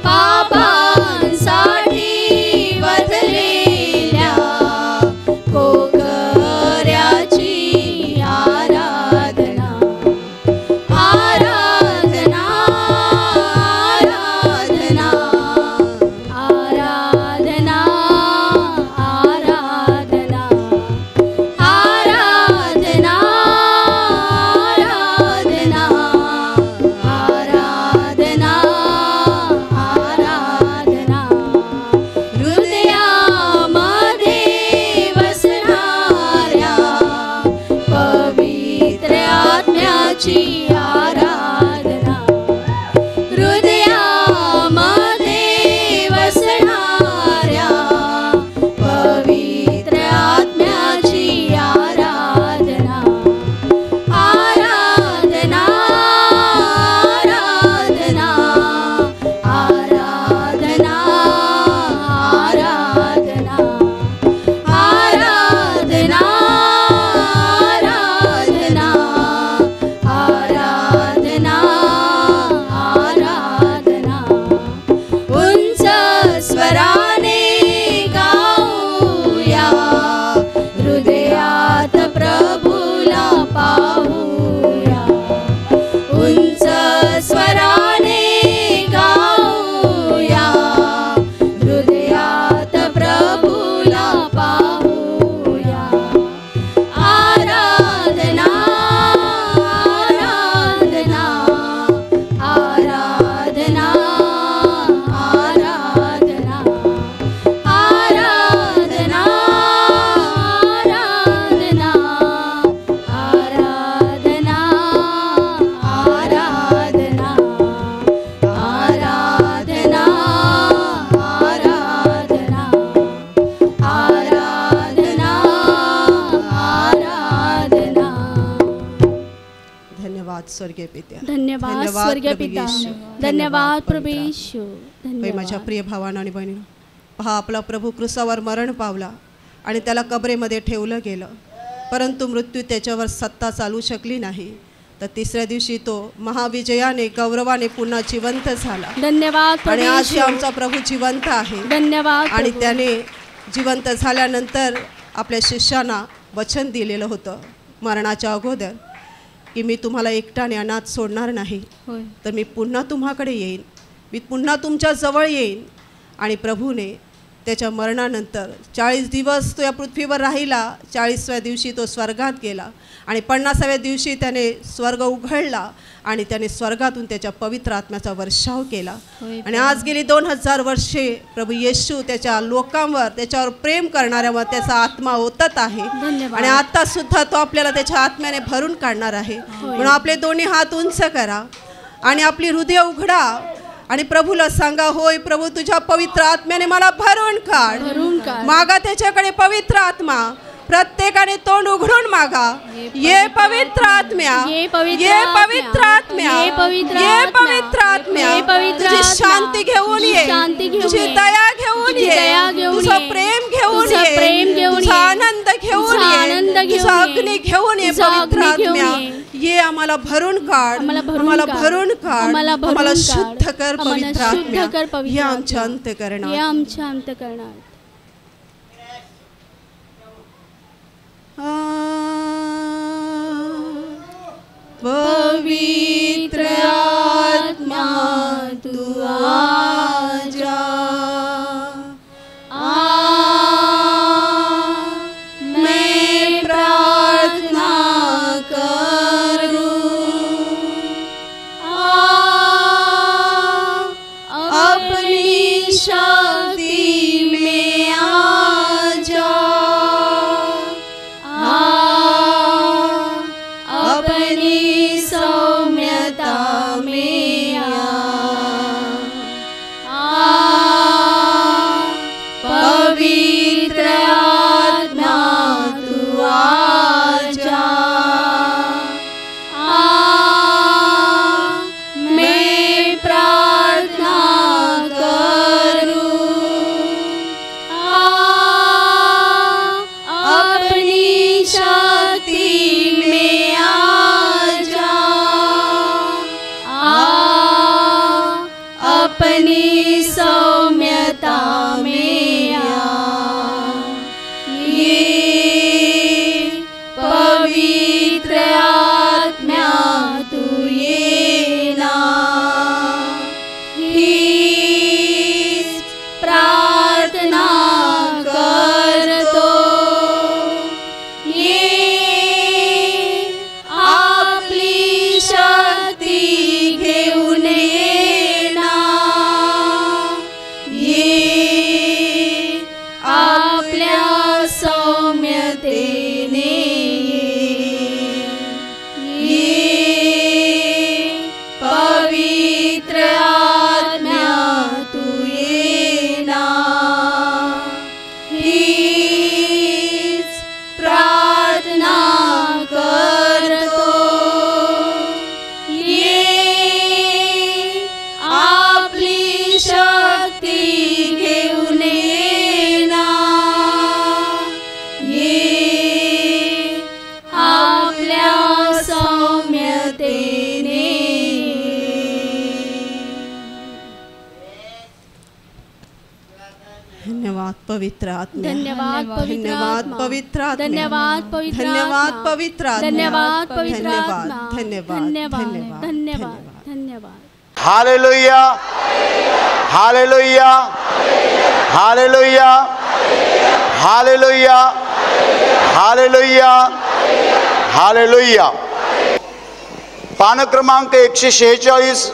पापांसाठी वधलेल्या कोकऱ्याची आराधना. आराधना आराधना आराधना आराधना आराधना आराधना आराधना हृदयामध्ये वसणाऱ्या पवित्र आत्म्याची आराधना. हृदयामध्ये वसणाऱ्या पवित्र आत्म्याची आराधना. आराधना आराधना आराधना आराधना आराधना आराधना आराधना आराधना. उंच स्वराने गाऊया, हृदयात प्रभूला पाहूया. उंच स्वराने गाऊया, हृदयात प्रभूला पाहूया. आराधना आराधना आराधना आराधना आराधना आराधना आराधना आराधना आराधना आराधना आराधना आराधना. धन्यवाद स्वर्गीय पित्या. धन्यवाद स्वर्गीय प्रभू पिता. येशू. धन्यवाद प्रभू पवित्र येशू. होय माझ्या धन्यवाद. प्रिय भावांनो आणि बहिणींनो, पहा आपला प्रभू क्रूसावर मरण पावला आणि त्याला कबरेमध्ये ठेवलं गेलं, परंतु मृत्यू त्याच्यावर सत्ता चालू शकली नाही. तर तिसऱ्या दिवशी तो महाविजयाने गौरवाने पुन्हा जिवंत झाला. धन्यवाद प्रभू आणि आज येशू. आमचा प्रभू जिवंत आहे धन्यवाद आणि प्रभू. त्याने जिवंत झाल्यानंतर आपल्या शिष्यांना वचन दिलेलं होतं मरणाच्या अगोदर की मी तुम्हाला एकट्याने अनाथ सोडणार नाही, होय. तर मी पुन्हा तुम्हाकडे येईन, मी पुन्हा तुमच्या जवळ येईन. आणि प्रभूने त्याच्या मरणानंतर 40 दिवस तो या पृथ्वीवर राहिला. 40व्या दिवशी तो स्वर्गात गेला आणि 50व्या दिवशी त्याने स्वर्ग उघडला आणि त्याने स्वर्गातून त्याच्या पवित्र आत्म्याचा वर्षाव केला. होय. आणि आज गेली 2000 वर्षे प्रभू येशू त्याच्या लोकांवर, त्याच्यावर प्रेम करणाऱ्यावर त्याचा आत्मा ओतत आहे. धन्यवाद. आणि आता सुद्धा तो आपल्याला त्याच्या आत्म्याने भरून काढणार आहे. म्हणून आपले दोन्ही हात उंच करा आणि आपली हृदय उघडा आणि प्रभूला सांगा, होय प्रभू, तुझ्या पवित्र आत्म्याने मला भरून काढ. भरून काढ. मागा त्याच्याकडे पवित्र आत्मा. प्रत्येकाने तोंड उघडून मागा. ये पवित्र आत्म्या, ये पवित्र ये पवित्र आत्म्या, ये पवित्र ये आत्म्या, पवित्र आत्म्या, ये पवित्र तुझी आत्मा, शांती घेऊन तुझी ये, शांती घेऊन तुझी ये, दया घेऊन तुझी ये, दया घेऊन तुझं ये, प्रेम घेऊन तुझं ये, प्रेम घेऊन तुझा ये, आनंद घेऊन तुझा ये, आनंद घेऊन तुझा ये, अग्नी घेऊन ये. तुझा पवित्र अग्नी घेऊन आत्म्या, ये. ये आम्हाला भरून काढ, आम्हाला भरून आम्हाला काढ, भरून काढ, आम्हाला भरून आम्हाला काढ, शुद्ध कर आम्हाला पवित्र शुद्ध आत्म्या. कर पवित्र ये आत्म्या. आमच्या अंतःकरणात. हे आमच्या अंतःकरणात. पवित्र आत्मा तू आजा. मैं प्रार्थना करूं, अपनी शक्ति में आजा. अपनी सौम्यता में पवित्र आत्मा तू आजा. मैं प्रार्थना करूं, अपनी शक्ति में आजा. अपनी सौम्यता में ये पवित्र आत्म्या तू ये ना. हीच प्रार्थना करतो, ये आपली शक्ती घेऊन ये ना. ये आपल्या सौम्यतेने ये पवित्र आत्म्या तू ये ना. हीच प्रार्थना करतो, ये आपली शक्ती घेऊन ये ना. ये आपल्या सौम्यतेने. धन्यवाद पवित्र आत्मा. धन्यवाद पवित्र धन्यवाद आत्मा. पवित्र आत्मा. धन्यवाद पवित्र धन्यवाद आत्मा. पवित्र आत्मा. धन्यवाद पवित्र धन्यवाद, आत्मा. धन्यवाद, धन्यवाद धन्यवाद, धन्यवाद धन्यवाद. धन्यवाद. Hallelujah, hallelujah, hallelujah, hallelujah, hallelujah, hallelujah. पान क्रमांक 146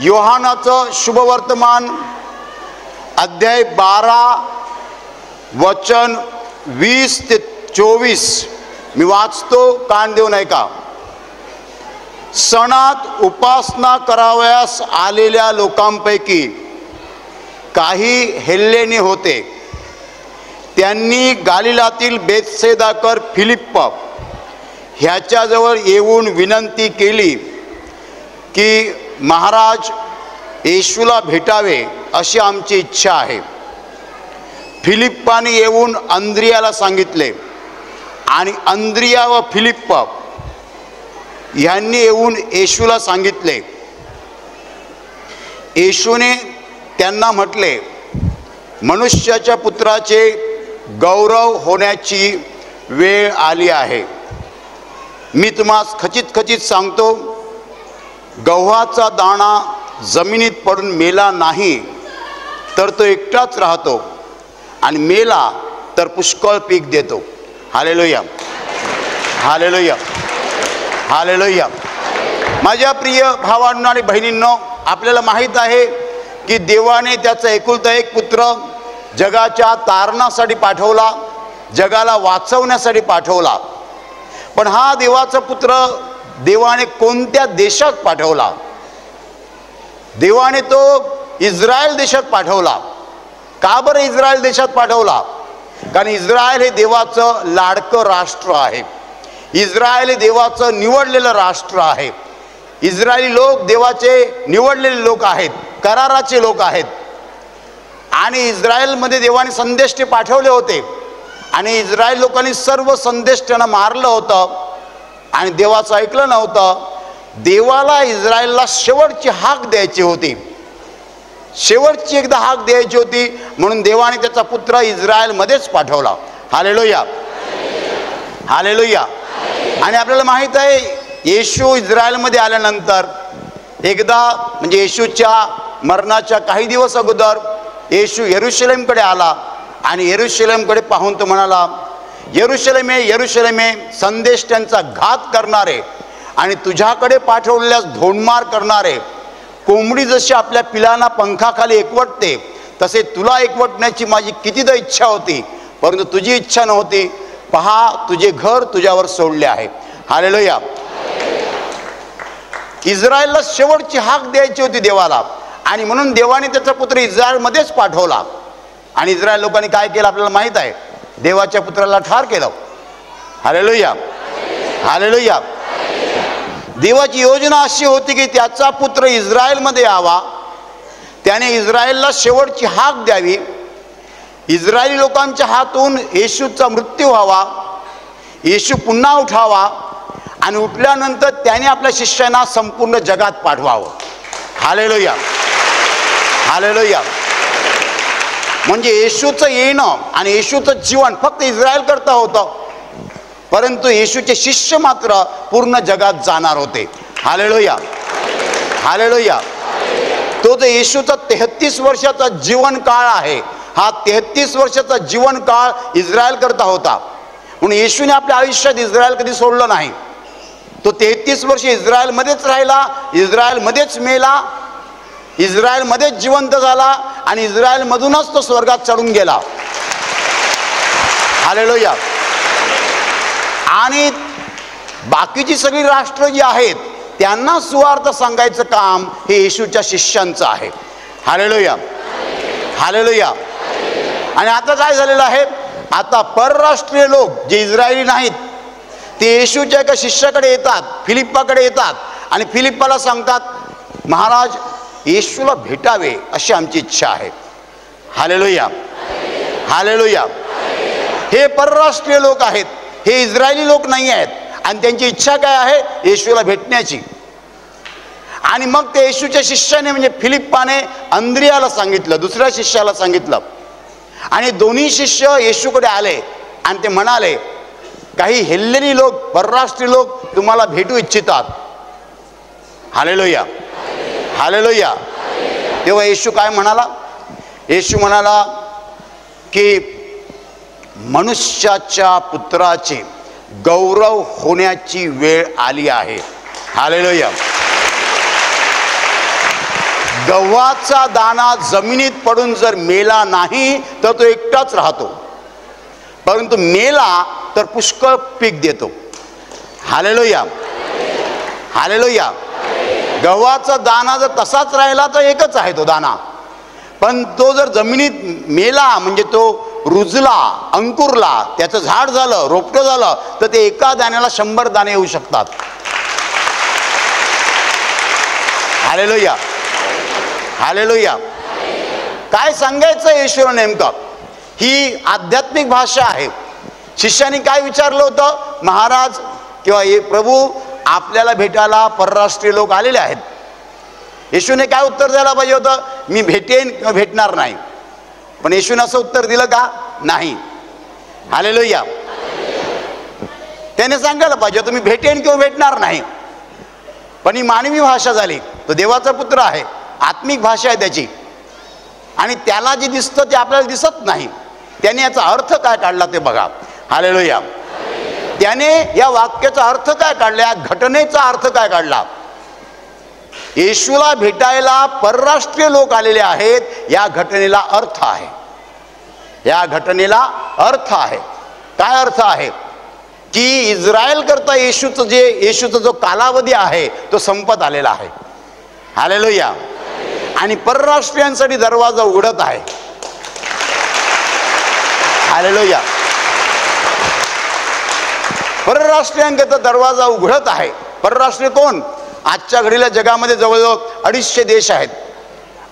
योहानाचं शुभवर्तमान अध्याय 12 वचन 20 ते 24 मी वाचतो, कान देऊन ऐका. सणात उपासना करावयास आलेल्या लोकांपैकी काही हेल्लेनी होते. त्यांनी गालिलातील बेतसेदाकर फिलिप्प ह्याच्याजवळ येऊन विनंती केली की महाराज, येशूला भेटावे अशी आमची इच्छा आहे. फिलिप्पाने येऊन अंद्रियाला सांगितले आणि अंद्रिया व फिलिप्प यांनी येऊन येशूला सांगितले. येशूने त्यांना म्हटले, मनुष्याच्या पुत्राचे गौरव होण्याची वेळ आली आहे. मी तुम्हास खचित खचित सांगतो, गव्हाचा दाणा जमिनीत पडून मेला नाही तर तो एकटाच राहतो, आणि मेला तर पुष्कळ पीक देतो. Hallelujah, hallelujah, hallelujah. माझ्या प्रिय भावांनो आणि बहिणींनो, आपल्याला माहीत आहे की देवाने त्याचा एकुलता एक पुत्र जगाच्या तारणासाठी पाठवला, जगाला वाचवण्यासाठी पाठवला. पण हा देवाचा पुत्र देवाने कोणत्या देशात पाठवला? देवाने तो इस्रायल देशात पाठवला. का बरं इस्रायल देशात पाठवला? कारण इस्रायल हे देवाचं लाडकं राष्ट्र आहे. इस्रायल हे देवाचं निवडलेलं राष्ट्र आहे. इस्रायली लोक देवाचे निवडलेले लोक आहेत, कराराचे लोक आहेत. आणि इस्रायलमध्ये देवाने संदेश पाठवले होते, आणि इस्रायल लोकांनी सर्व संदेश त्यांना मारलं होतं आणि देवाचं ऐकलं नव्हतं. देवाला इस्रायलला शेवटची हाक द्यायची होती, शेवटची एकदा हाक द्यायची होती, म्हणून देवाने त्याचा पुत्र इस्रायलमध्येच पाठवला. Hallelujah, hallelujah. आणि आपल्याला माहीत आहे, येशू इस्रायलमध्ये आल्यानंतर एकदा, म्हणजे येशूच्या मरणाच्या काही दिवस अगोदर येशू यरूशलेमकडे आला, आणि यरूशलेमकडे पाहून तो म्हणाला, यरूशलेमे यरूशलेमे, संदेश त्यांचा घात करणारे आणि तुझ्याकडे पाठवलेल्यास धोंडमार करणारे. कोंबडी जशी आपल्या पिलांना पंखाखाली एकवटते, तसे तुला एकवटण्याची माझी कितीदा इच्छा होती, परंतु तुझी इच्छा नव्हती. पहा, तुझे घर तुझ्यावर सोडले आहे. हालेलुया. इस्रायलला शेवटची हाक द्यायची होती देवाला, आणि म्हणून देवाने त्याचा पुत्र इस्रायलमध्येच पाठवला. आणि इस्रायल लोकांनी काय केलं आपल्याला माहीत आहे, देवाच्या पुत्राला ठार केलं. Hallelujah, hallelujah. देवाची योजना अशी होती की त्याचा पुत्र इस्रायलमध्ये यावा, त्याने इस्रायलला शेवटची हाक द्यावी, इस्रायली लोकांच्या हातून येशूचा मृत्यू व्हावा, येशू पुन्हा उठावा, आणि उठल्यानंतर त्याने आपल्या शिष्यांना संपूर्ण जगात पाठवावं. Hallelujah, hallelujah. म्हणजे येशूचं येणं आणि येशूचं जीवन फक्त इस्रायल करता होतं, परंतु येशूचे शिष्य मात्र पूर्ण जगात जाणार होते. Hallelujah, hallelujah. तो जो येशूचा 33 वर्षाचा जीवन काळ आहे, हा 33 वर्षाचा जीवन काळ इस्रायल करता होता. म्हणून येशूने आपल्या आयुष्यात इस्रायल कधी सोडलं नाही. तो 33 वर्ष इस्रायलमध्येच राहिला, इस्रायलमध्येच मेला, इस्रायलमध्येच जिवंत झाला, आणि इस्रायलमधूनच तो स्वर्गात चढून गेला. हालेलुया. आणि बाकीची सगळी राष्ट्र जी आहेत त्यांना सुवार्थ सांगायचं काम हे येशूच्या शिष्यांचं आहे. Hallelujah, hallelujah. आणि आता काय झालेलं आहे, आता परराष्ट्रीय लोक जे इस्रायली नाहीत ते येशूच्या एका शिष्याकडे येतात, फिलिप्पाकडे येतात, आणि फिलिप्पाला सांगतात, महाराज येशूला भेटावे अशी आमची इच्छा आहे. Hallelujah, hallelujah. हे परराष्ट्रीय लोक आहेत, हे इस्रायली लोक नाही आहेत, आणि त्यांची इच्छा काय आहे, येशूला भेटण्याची. आणि मग ते येशूच्या शिष्याने म्हणजे फिलिप्पाने अंद्रियाला सांगितलं, दुसऱ्या शिष्याला सांगितलं, आणि दोन्ही शिष्य येशूकडे आले आणि ते म्हणाले, काही हेल्लेनी लोक, परराष्ट्रीय लोक तुम्हाला भेटू इच्छितात. Hallelujah, hallelujah. तेव्हा येशू काय म्हणाला, येशू म्हणाला की मनुष्याच्या पुत्राचे गौरव होण्याची वेळ आली आहे. हालेलुया. गव्हाचा दाणा जमिनीत पडून जर मेला नाही तर तो एकटाच राहतो, परंतु मेला तर पुष्कळ पीक देतो. Hallelujah, hallelujah. गव्हाचा दाणा जर तसाच राहिला तर एकच आहे तो दाणा, पण तो जर जमिनीत मेला म्हणजे तो रुजला, अंकुरला, त्याचं झाड झालं, रोपटं झालं, तर ते एका दाण्याला 100 दाणे येऊ शकतात. Hallelujah, hallelujah. काय सांगायचं येशूला नेमकं, ही आध्यात्मिक भाषा आहे. शिष्याने काय विचारलं होतं, महाराज किंवा प्रभू आपल्याला भेटायला परराष्ट्रीय लोक आलेले आहेत. येशूने काय उत्तर द्यायला पाहिजे होतं, मी भेटेन किंवा भेटणार नाही. पण येशूने असं उत्तर दिलं का? नाही. हालेलुया. त्याने सांगायला पाहिजे तुम्ही भेटेन किंवा भेटणार नाही, पण ही मानवी भाषा झाली. तो देवाचा पुत्र आहे, आत्मिक भाषा आहे त्याची, आणि त्याला जे दिसतं ते आपल्याला दिसत नाही. त्याने याचा अर्थ काय काढला ते बघा. हालेलुया. त्याने या वाक्याचा अर्थ काय काढला, या घटनेचा अर्थ काय काढला. येशूला भेटायला परराष्ट्रीय लोक आलेले आहेत. या घटनेला अर्थ आहे. या घटनेला अर्थ आहे. काय अर्थ आहे की इस्रायल करता येशूचा जो कालावधी आहे तो संपत आलेला आहे. हालेलुया. आणि परराष्ट्रीयांसाठी दरवाजा उघडत आहे. हालेलुया. परराष्ट्रीयांकरता दरवाजा उघडत आहे. परराष्ट्रीय कोण? आजच्या घडीला जगामध्ये जवळजवळ 250 देश आहेत.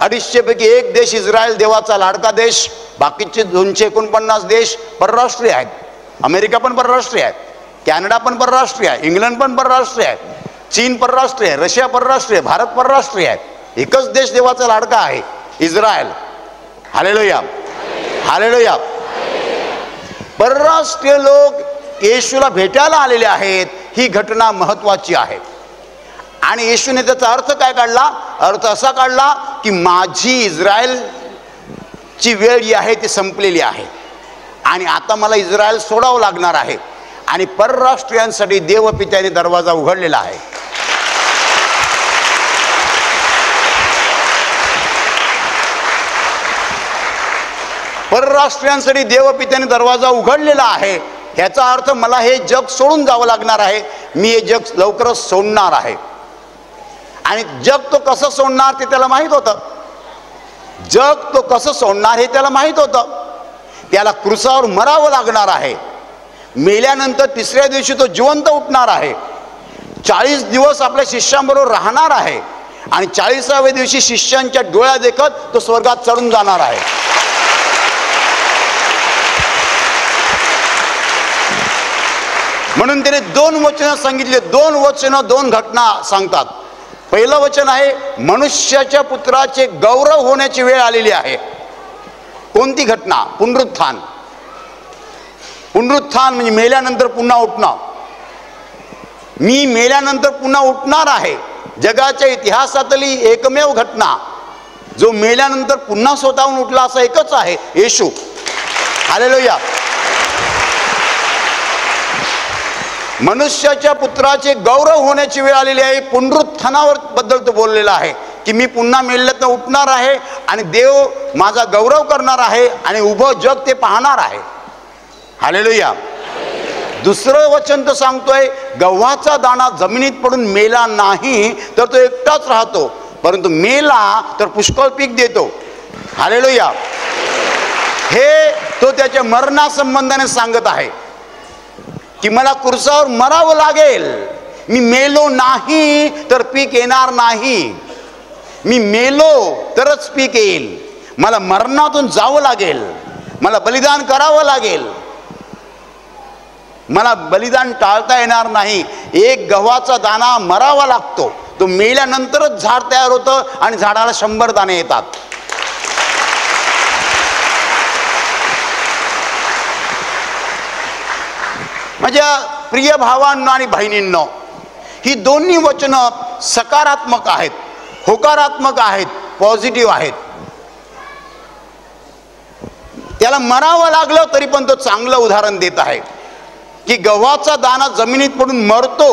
250 पैकी एक देश इस्रायल, देवाचा लाडका देश. बाकीचे 249 देश परराष्ट्रीय आहेत. अमेरिका पण परराष्ट्रीय आहे, कॅनडा पण परराष्ट्रीय आहे, इंग्लंड पण परराष्ट्रीय आहे, चीन परराष्ट्रीय आहे, रशिया परराष्ट्रीय, भारत परराष्ट्रीय आहे. एकच देश देवाचा लाडका आहे, इस्रायल. हालेलुया. हालेलुया. परराष्ट्रीय लोक येशूला भेटायला आलेले आहेत. ही घटना महत्वाची आहे. आणि येशूने त्याचा अर्थ काय काढला? अर्थ असा काढला की माझी इस्रायलची वेळ जी आहे ती संपलेली आहे, आणि आता मला इस्रायल सोडावं लागणार आहे. आणि परराष्ट्रीयांसाठी देवपित्याने दरवाजा उघडलेला आहे. परराष्ट्रीयांसाठी देवपित्याने दरवाजा उघडलेला आहे. ह्याचा अर्थ मला हे जग सोडून जावं लागणार आहे. मी हे जग लवकरच सोडणार आहे. आणि जग तो कसं सोडणार ते त्याला माहीत होतं. जग तो कसं सोडणार हे त्याला माहीत होतं. त्याला क्रूसावर मरावं लागणार आहे. मेल्यानंतर तिसऱ्या दिवशी तो जिवंत उठणार आहे. 40 दिवस आपल्या शिष्यांबरोबर राहणार आहे. आणि 40व्या दिवशी शिष्यांच्या डोळ्या देखत तो स्वर्गात चढून जाणार आहे. म्हणून त्याने 2 वचनं सांगितले. 2 वचनं 2 घटना सांगतात. पहिलं वचन आहे मनुष्याच्या पुत्राचे गौरव होण्याची वेळ आलेली आहे. कोणती घटना? पुनरुत्थान. पुनरुत्थान म्हणजे मेल्यानंतर पुन्हा उठणं. मी मेल्यानंतर पुन्हा उठणार आहे. जगाच्या इतिहासातली एकमेव घटना जो मेल्यानंतर पुन्हा स्वतःहून उठला असं एकच आहे, येशू. हालेलुया. मनुष्याच्या पुत्राचे गौरव होण्याची वेळ आलेली आहे. पुनरुत्थानावर बद्दल तो बोललेला आहे की मी पुन्हा मेल्यातनं उठणार आहे आणि देव माझा गौरव करणार आहे आणि उभं जग ते पाहणार आहे. हालेलुया. दुसरं वचन तो सांगतोय गव्हाचा दाणा जमिनीत पडून मेला नाही तर तो एकटाच राहतो, परंतु मेला तर पुष्कळ पीक देतो. हालेलुया. हे तो त्याच्या मरणासंबंधाने सांगत आहे की मला क्रूसावर मरावं लागेल. मी मेलो नाही तर पीक येणार नाही. मी मेलो तरच पीक येईल. मला मरणातून जावं लागेल. मला बलिदान करावं लागेल. मला बलिदान टाळता येणार नाही. एक गव्हाचा दाणा मरावा लागतो. तो मेल्यानंतरच झाड तयार होतं आणि झाडाला 100 दाणे येतात. माझ्या प्रिय भावांनो आणि बहिणींनो, ही दोन्ही वचनं सकारात्मक आहेत, होकारात्मक आहेत, पॉझिटिव्ह आहेत. त्याला मरावं लागलं तरी पण तो चांगलं उदाहरण देत आहे की गव्हाचा दाणा जमिनीत पडून मरतो,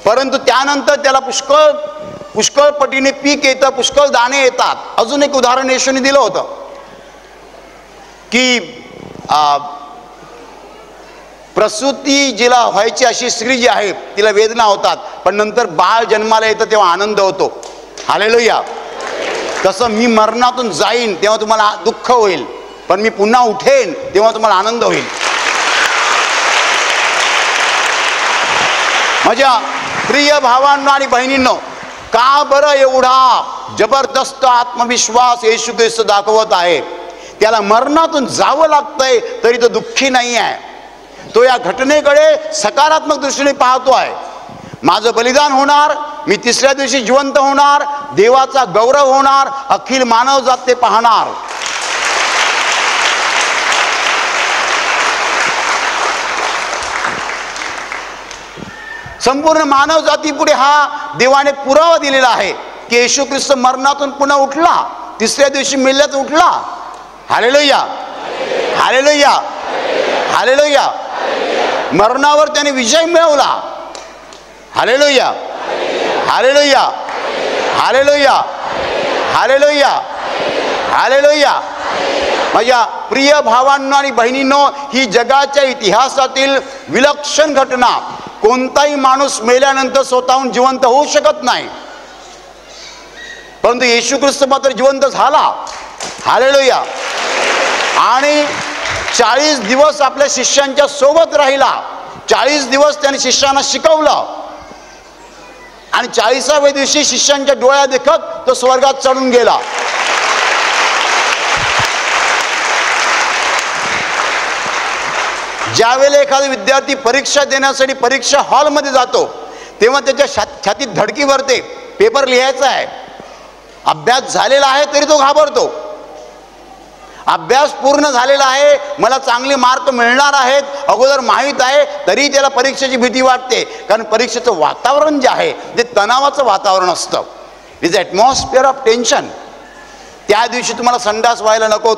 परंतु त्यानंतर त्याला पुष्कळ पटीने पीक येतं, पुष्कळ दाणे येतात. अजून एक उदाहरण येशूने दिलं होतं की प्रसूती जिला व्हायची अशी स्त्री जी आहे तिला वेदना होतात, पण नंतर बाळ जन्माला येतं तेव्हा आनंद होतो. हालेलुया. तसं मी मरणातून जाईन तेव्हा तुम्हाला दुःख होईल, पण मी पुन्हा उठेन तेव्हा तुम्हाला आनंद होईल. माझ्या प्रिय भावांनो आणि बहिणींनो, का बरं एवढा जबरदस्त आत्मविश्वास येशू ख्रिस्त दाखवत आहे? त्याला मरणातून जावं लागतंय तरी तो दुःखी नाही आहे. तो या घटनेकडे सकारात्मक दृष्टीने पाहतो आहे. माझं बलिदान होणार, मी तिसऱ्या दिवशी जिवंत होणार, देवाचा गौरव होणार, अखिल मानवजात ते पाहणार. संपूर्ण मानव जातीपुढे हा देवाने पुरावा दिलेला आहे की येशू ख्रिस्त मरणातून पुन्हा उठला, तिसऱ्या दिवशी मेल्यात उठला. Hallelujah, hallelujah, hallelujah. मरणावर त्याने विजय मिळवला. Hallelujah, hallelujah, hallelujah, hallelujah, hallelujah. माझ्या प्रिय भावांनो आणि बहिणींनो, ही जगाच्या इतिहासातील विलक्षण घटना. कोणताही माणूस मेल्यानंतर स्वतःहून जिवंत होऊ शकत नाही, परंतु येशू ख्रिस्त मात्र जिवंत झाला. हालेलुया. आणि 40 दिवस आपल्या शिष्यांच्या सोबत राहिला. 40 दिवस त्याने शिष्यांना शिकवलं आणि 40व्या दिवशी शिष्यांच्या डोळ्या देखत तो स्वर्गात चढून गेला. ज्यावेळेला एखादा विद्यार्थी परीक्षा देण्यासाठी परीक्षा हॉलमध्ये जातो तेव्हा त्याच्या छातीत धडकी भरते. पेपर लिहायचा आहे, अभ्यास झालेला आहे तरी तो घाबरतो. अभ्यास पूर्ण झालेला आहे, मला चांगले मार्क मिळणार आहेत अगोदर माहीत आहे, तरी त्याला परीक्षेची भीती वाटते. कारण परीक्षेचं वातावरण जे आहे ते तणावाचं वातावरण असतं. Is atmosphere of tension. त्या दिवशी तुम्हाला संडास व्हायला नको,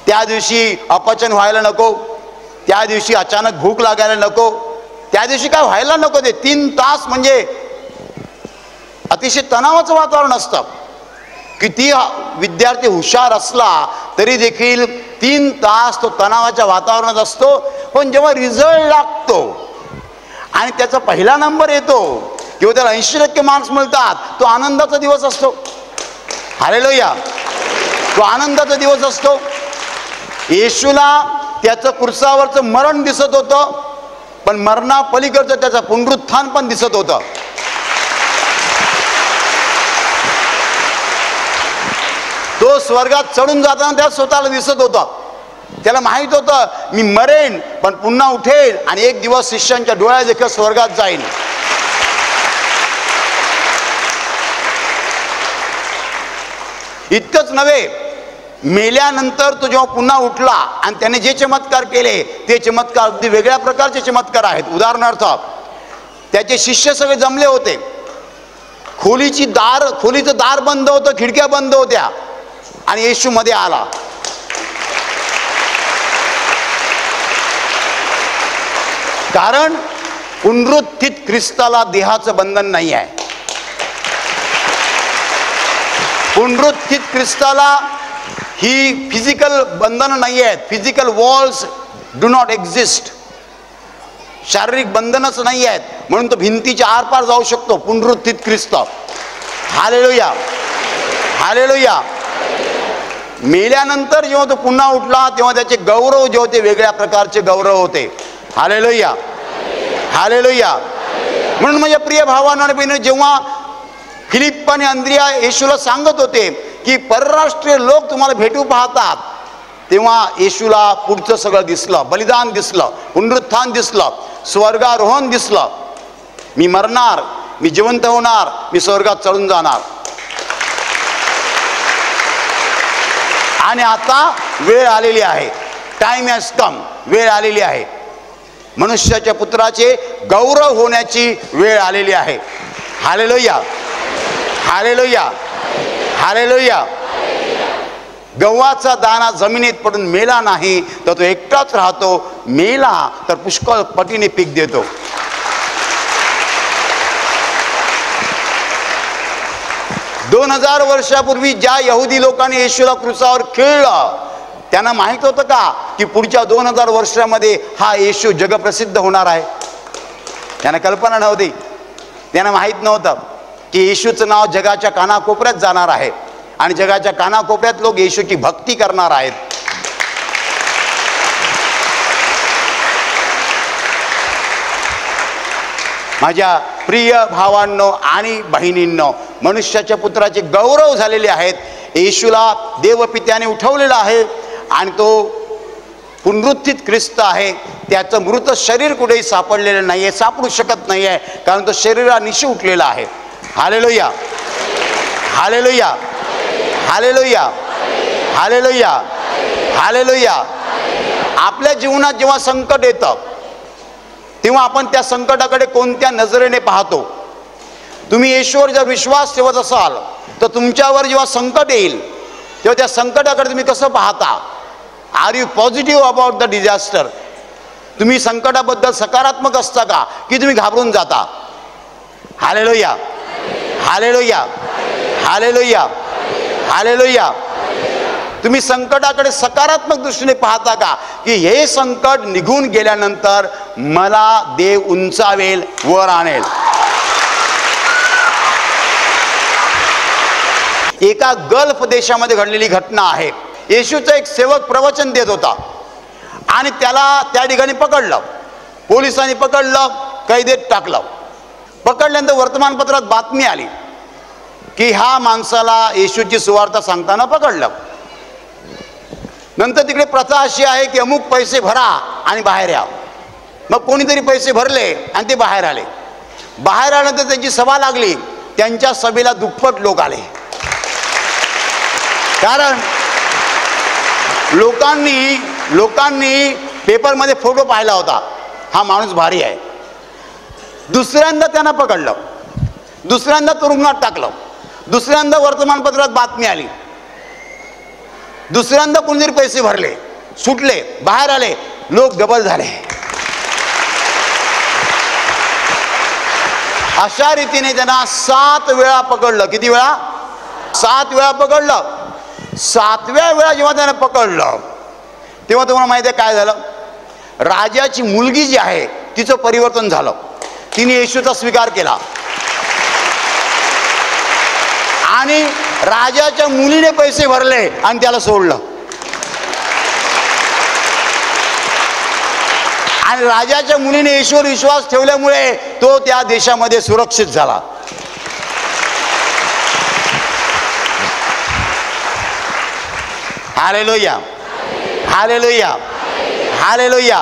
त्या दिवशी अपचन व्हायला नको, त्या दिवशी अचानक भूक लागायला नको, त्या दिवशी काय व्हायला नको. ते 3 तास म्हणजे अतिशय तणावाचं वातावरण असतं. किती विद्यार्थी हुशार असला तरी देखील 3 तास तो तणावाच्या वातावरणात असतो. पण जेव्हा रिझल्ट लागतो आणि त्याचा पहिला नंबर येतो किंवा त्याला 80% मार्क्स मिळतात, तो आनंदाचा दिवस असतो. हालेलुया, तो आनंदाचा दिवस असतो. येशूला त्याचं क्रुसावरचं मरण दिसत होतं, पण मरणापलीकडचं त्याचं पुनरुत्थान पण दिसत होतं. तो स्वर्गात चढून जाताना त्या स्वतःला दिसत होता. त्याला माहित होतं मी मरेन पण पुन्हा उठेल आणि एक दिवस शिष्यांच्या डोळ्या देखत स्वर्गात जाईन. इतकंच नव्हे, मेल्यानंतर तो जेव्हा पुन्हा उठला आणि त्याने जे चमत्कार केले ते चमत्कार अगदी वेगळ्या प्रकारचे चमत्कार आहेत. उदाहरणार्थ, त्याचे शिष्य सगळे जमले होते. खोलीचं दार बंद होतं, खिडक्या बंद होत्या आणि येशू मध्ये आला. कारण पुनरुत्थित ख्रिस्ताला देहाचं बंधन नाही आहे. पुनरुत्थित ख्रिस्ताला ही फिजिकल बंधनं नाही आहेत. Physical walls do not exist. शारीरिक बंधनच नाही आहेत, म्हणून तो भिंतीच्या आरपार जाऊ शकतो. पुनरुत्थित ख्रिस्त. Hallelujah, hallelujah. मेल्यानंतर जेव्हा तो पुन्हा उठला तेव्हा त्याचे गौरव जे होते वेगळ्या प्रकारचे गौरव होते. Hallelujah, hallelujah. म्हणून माझ्या प्रिय भावांनो आणि बहिणींनो, जेव्हा फिलिप्प आणि अंद्रिया येशूला सांगत होते की परराष्ट्रीय लोक तुम्हाला भेटू पाहतात, तेव्हा येशूला पुढचं सगळं दिसलं. बलिदान दिसलं, पुनरुत्थान दिसलं, स्वर्गारोहण दिसलं. मी मरणार, मी जिवंत होणार, मी स्वर्गात चढून जाणार. आणि आता वेळ आलेली आहे. Time has come. वेळ आलेली आहे. मनुष्याच्या पुत्राचे गौरव होण्याची वेळ आलेली आहे. Hallelujah, hallelujah, hallelujah. गव्हाचा दाणा जमिनीत पडून मेला नाही तर तो एकटाच राहतो, मेला तर पुष्कळ पटीने पीक देतो. दोन 2000 वर्षापूर्वी ज्या यहुदी लोकांनी येशूला क्रुसावर खिळलं, त्यांना माहित होतं का की पुढच्या 2000 वर्षामध्ये हा येशू जगप्रसिद्ध होणार आहे? त्यांना कल्पना नव्हती. त्यांना माहीत नव्हतं की येशूचं नाव जगाच्या कानाकोपऱ्यात जाणार आहे आणि जगाच्या कानाकोपऱ्यात लोक येशूची भक्ती करणार आहेत. माझ्या प्रिय भावांनो आणि बहिणींनो, मनुष्याच्या पुत्राचे गौरव झालेले आहेत. येशूला देवपित्याने उठवलेला आहे आणि तो पुनरुत्थित ख्रिस्त आहे. त्याचं मृत शरीर कुठेही सापडलेलं नाही आहे, सापडू शकत नाही आहे, कारण तो शरीरानिशी उठलेला आहे. Hallelujah, hallelujah, hallelujah, hallelujah, hallelujah. आपल्या जीवनात जेव्हा संकट येतं तेव्हा आपण त्या संकटाकडे कोणत्या नजरेने पाहतो? तुम्ही येशूवर जर विश्वास ठेवत असाल तर तुमच्यावर जेव्हा संकट येईल तेव्हा त्या संकटाकडे तुम्ही कसं पाहता? Are you positive about the disaster? तुम्ही संकटाबद्दल सकारात्मक असता का की तुम्ही घाबरून जाता? Hallelujah, hallelujah, hallelujah, hallelujah. तुम्ही संकटाकडे सकारात्मक दृष्टीने पाहता का की हे संकट निघून गेल्यानंतर मला देव उंचावेल, वर आणेल? एका गल्फ देशामध्ये घडलेली घटना आहे. येशूचा एक सेवक प्रवचन देत होता आणि त्याला त्या ठिकाणी पकडलं. पोलिसांनी पकडलं, कैदेत टाकलं. पकडल्यानंतर वर्तमानपत्रात बातमी आली की ह्या माणसाला येशूची सुवार्ता सांगताना पकडलं. नंतर तिकडे प्रथा अशी आहे की अमुक पैसे भरा आणि बाहेर या. मग कोणीतरी पैसे भरले आणि ते बाहेर आले. बाहेर आल्यानंतर त्यांची सभा लागली. त्यांच्या सभेला दुप्पट लोक आले. कारण लोकांनी पेपरमध्ये फोटो पाहिला होता, हा माणूस भारी आहे. दुसऱ्यांदा त्यांना पकडलं, दुसऱ्यांदा तुरुंगात टाकलं, दुसऱ्यांदा वर्तमानपत्रात बातमी आली, दुसऱ्यांदा कोणीतरी पैसे भरले, सुटले, बाहेर आले, लोक डबल झाले. अशा रीतीने त्यांना 7 वेळा पकडलं. किती वेळा? 7 वेळा पकडलं. 7व्या वेळा जेव्हा त्याने पकडलं तेव्हा तुम्हाला माहिती आहे काय झालं? राजाची मुलगी जी आहे तिचं परिवर्तन झालं. तिने येशूचा स्वीकार केला आणि राजाच्या मुलीने पैसे भरले आणि त्याला सोडलं. आणि राजाच्या मुलीने येशूवर विश्वास ठेवल्यामुळे तो त्या देशामध्ये सुरक्षित झाला. Hallelujah, hallelujah, hallelujah.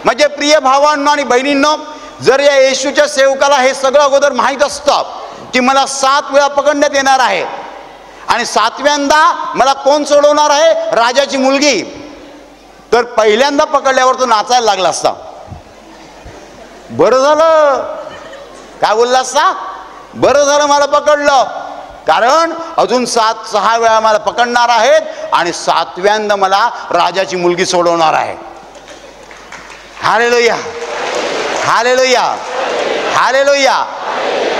म्हणजे प्रिय भावांनो आणि बहिणींनो, जर या येशूच्या सेवकाला हे सगळं अगोदर माहीत असतं की मला 7 वेळा पकडण्यात येणार आहे आणि 7व्यांदा मला कोण सोडवणार आहे? राजाची मुलगी, तर पहिल्यांदा पकडल्यावर तो नाचायला लागला असता. बरं झालं, काय बोलला असता? बरं झालं मला पकडलं, कारण अजून 6 वेळा मला पकडणार आहेत आणि 7व्यांदा मला राजाची मुलगी सोडवणार आहे. Hallelujah, hallelujah, hallelujah.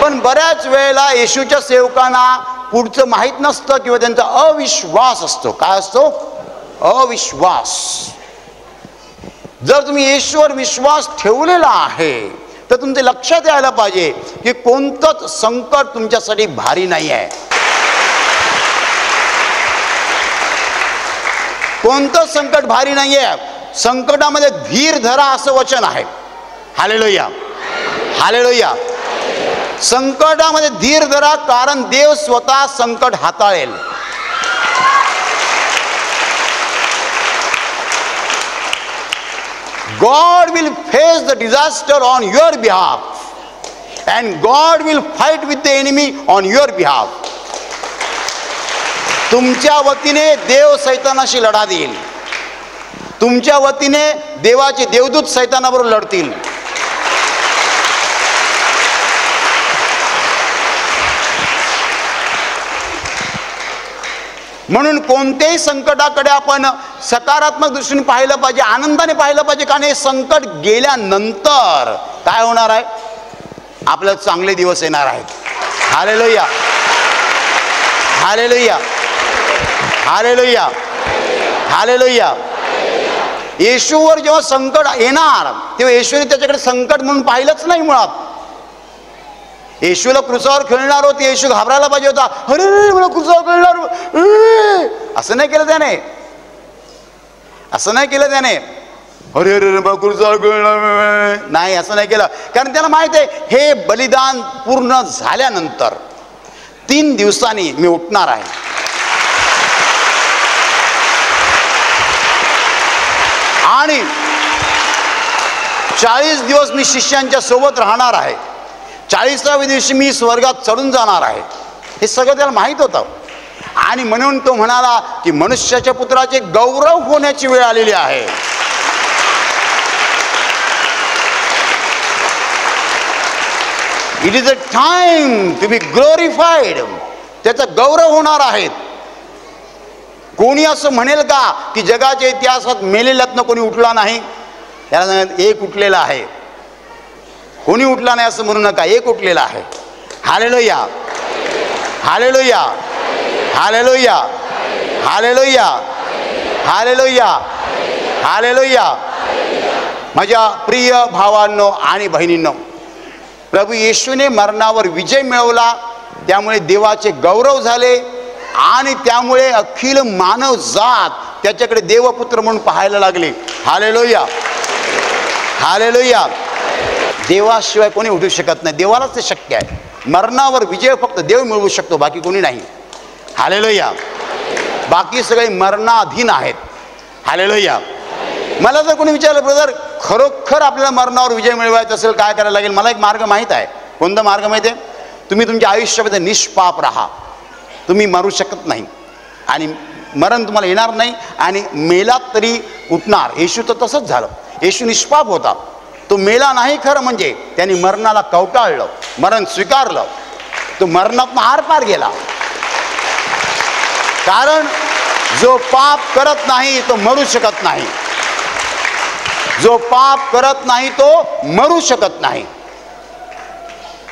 पण बऱ्याच वेळेला येशूच्या सेवकांना पुढचं माहीत नसतं किंवा त्यांचा अविश्वास असतो. काय असतो? अविश्वास. जर तुम्ही येशूवर विश्वास ठेवलेला आहे तर तुमच्या लक्षात यायला पाहिजे की कोणतंच संकट तुमच्यासाठी भारी नाही आहे. कोणतंच संकट भारी नाही आहे. संकटामध्ये धीर धरा असं वचन आहे. Hallelujah, hallelujah. संकटामध्ये धीर धरा, कारण देव स्वतः संकट हाताळेल. God will face the disaster on your behalf and God will fight with the enemy on your behalf. तुमच्या वतीने देव सैतानाशी लढा देईल. तुमच्या वतीने देवाचे देवदूत सैतानाबरोबर लढतील. म्हणून कोणत्याही संकटाकडे आपण सकारात्मक दृष्टीने पाहिलं पाहिजे, आनंदाने पाहिलं पाहिजे. कारण हे संकट गेल्यानंतर काय होणार आहे? आपल्याला चांगले दिवस येणार आहेत. हालेलुया, हालेलुया, हालेलुया, हालेलुया. येशूवर जेव्हा संकट येणार तेव्हा येशूने त्याच्याकडे संकट म्हणून पाहिलंच नाही. मुळात येशूला क्रुसावर खेळणार होते, येशू घाबरायला पाहिजे होता. अरे मला क्रुसावर खेळणार, असं नाही केलं त्याने. असं नाही केलं त्याने. अरे अरे क्रुसावर खेळणार नाही, असं नाही केलं. कारण त्याला माहित आहे हे बलिदान पूर्ण झाल्यानंतर 3 दिवसांनी मी उठणार आहे. आणि 40 दिवस मी शिष्यांच्या सोबत राहणार आहे. 40व्या दिवशी मी स्वर्गात चढून जाणार आहे. हे सगळं त्याला माहीत होतं. आणि म्हणून तो म्हणाला की मनुष्याच्या पुत्राचे गौरव होण्याची वेळ आलेली आहे. It is a time to be glorified. त्याचा गौरव होणार आहे. कोणी असं म्हणेल का की जगाच्या इतिहासात मेलेल्यातनं कोणी उठला नाही? त्याला सांगत एक उठलेला आहे. कोणी उठला नाही असं म्हणू नका, एक उठलेला आहे. Hallelujah, hallelujah, hallelujah, hallelujah, hallelujah, hallelujah. माझ्या प्रिय भावांनो आणि बहिणींनो, प्रभू येशूने मरणावर विजय मिळवला, त्यामुळे देवाचे गौरव झाले आणि त्यामुळे अखिल मानव जात त्याच्याकडे देवपुत्र म्हणून पाहायला लागले. Hallelujah, hallelujah. देवाशिवाय कोणी उठू शकत नाही. देवालाच ते शक्य आहे. मरणावर विजय फक्त देव मिळवू शकतो, बाकी कोणी नाही. हालेलुया. बाकी सगळे मरणाधीन आहेत. हालेलुया. मला जर कोणी विचारलं ब्रदर खरोखर आपल्याला मरणावर विजय मिळवायचा असेल काय करायला लागेल, मला एक मार्ग माहीत आहे. कोणता मार्ग माहीत आहे? तुम्ही तुमच्या आयुष्यामध्ये निष्पाप राहा. तुम्ही मरू शकत नाही आणि मरण तुम्हाला येणार नाही आणि मेलात तरी उठणार. येशू तर तसंच झालं. येशू निष्पाप होता, तो मेला नाही. खरं म्हणजे त्यांनी मरणाला कवटाळलं, मरण स्वीकारलं. तो मरणातून आरपार गेला. कारण जो पाप करत नाही तो मरू शकत नाही. जो पाप करत नाही तो मरू शकत नाही.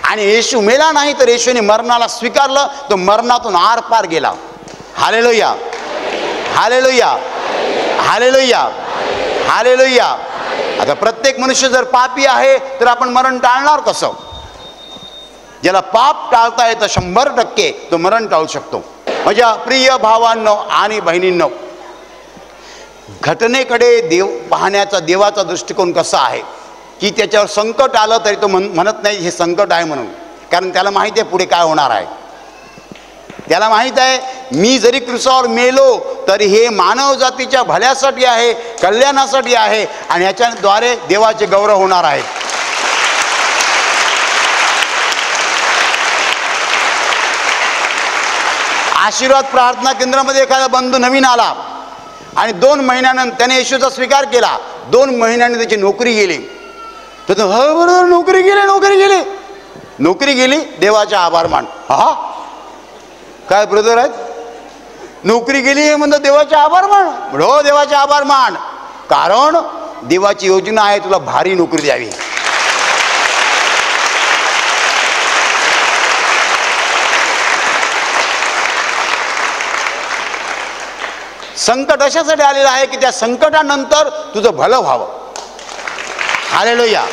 आणि येशू मेला नाही तर येशूने मरणाला स्वीकारलं, तो मरणातून आरपार गेला. Hallelujah, hallelujah, hallelujah, hallelujah. आता प्रत्येक मनुष्य जर पापी आहे तर आपण मरण टाळणार कसं? ज्याला पाप टाळता येतं 100% तो मरण टाळू शकतो. माझ्या प्रिय भावांनो आणि बहिणींनो, घटनेकडे देव पाहण्याचा देवाचा दृष्टिकोन कसा आहे की त्याच्यावर संकट आलं तरी तो म्हणत नाही हे संकट आहे म्हणून. कारण त्याला माहिती आहे पुढे काय होणार आहे. त्याला माहीत आहे मी जरी क्रूसावर मेलो तरी हे मानव जातीच्या भल्यासाठी आहे, कल्याणासाठी आहे आणि ह्याच्याद्वारे देवाचे गौरव होणार आहे. आशीर्वाद प्रार्थना केंद्रामध्ये एखादा बंधू नवीन आला आणि 2 महिन्यानंतर त्याने येशूचा स्वीकार केला. 2 महिन्यांनी त्याची नोकरी गेली. तर तो बरोबर नोकरी गेली, नोकरी गेली, नोकरी गेली. देवाचा आभार मान. हा काय ब्रदर आहेत, नोकरी गेली म्हणतो देवाचे आभार मान. हो देवाचे आभार मान, कारण देवाची योजना आहे तुला भारी नोकरी द्यावी. संकट अशासाठी आलेलं आहे की त्या संकटानंतर तुझं भलं व्हावं. Hallelujah,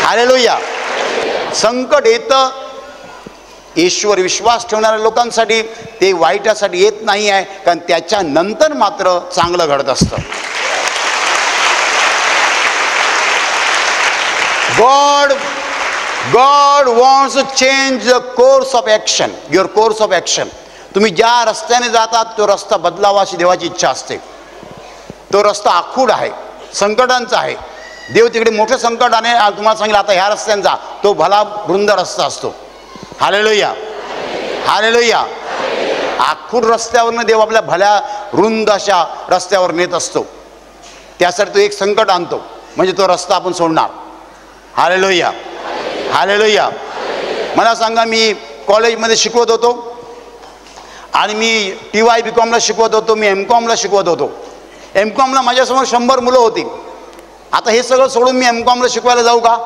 hallelujah. संकट येतं ईश्वर विश्वास ठेवणाऱ्या लोकांसाठी, ते वाईटासाठी येत नाही आहे, कारण त्याच्यानंतर मात्र चांगलं घडत असतं. God wants to change the course of action, your course of action. तुम्ही ज्या रस्त्याने जातात तो रस्ता बदलावा अशी देवाची इच्छा असते. तो रस्ता आखूड आहे, संकटांचा आहे. देव तिकडे मोठे संकट आले तुम्हाला सांगितलं आता ह्या रस्त्याने जा, तो भला रुंद रस्ता असतो. Hallelujah, hallelujah. आखूड रस्त्यावरनं देव आपल्या भल्या रुंद अशा रस्त्यावर नेत असतो. त्यासाठी तो एक संकट आणतो म्हणजे तो रस्ता आपण सोडणार. Hallelujah, hallelujah. मला सांगा, मी कॉलेजमध्ये शिकवत होतो आणि मी TY BComला शिकवत होतो, मी MComला शिकवत होतो. MComला माझ्यासमोर 100 मुलं होती. आता हे सगळं सोडून मी MComला शिकवायला जाऊ का?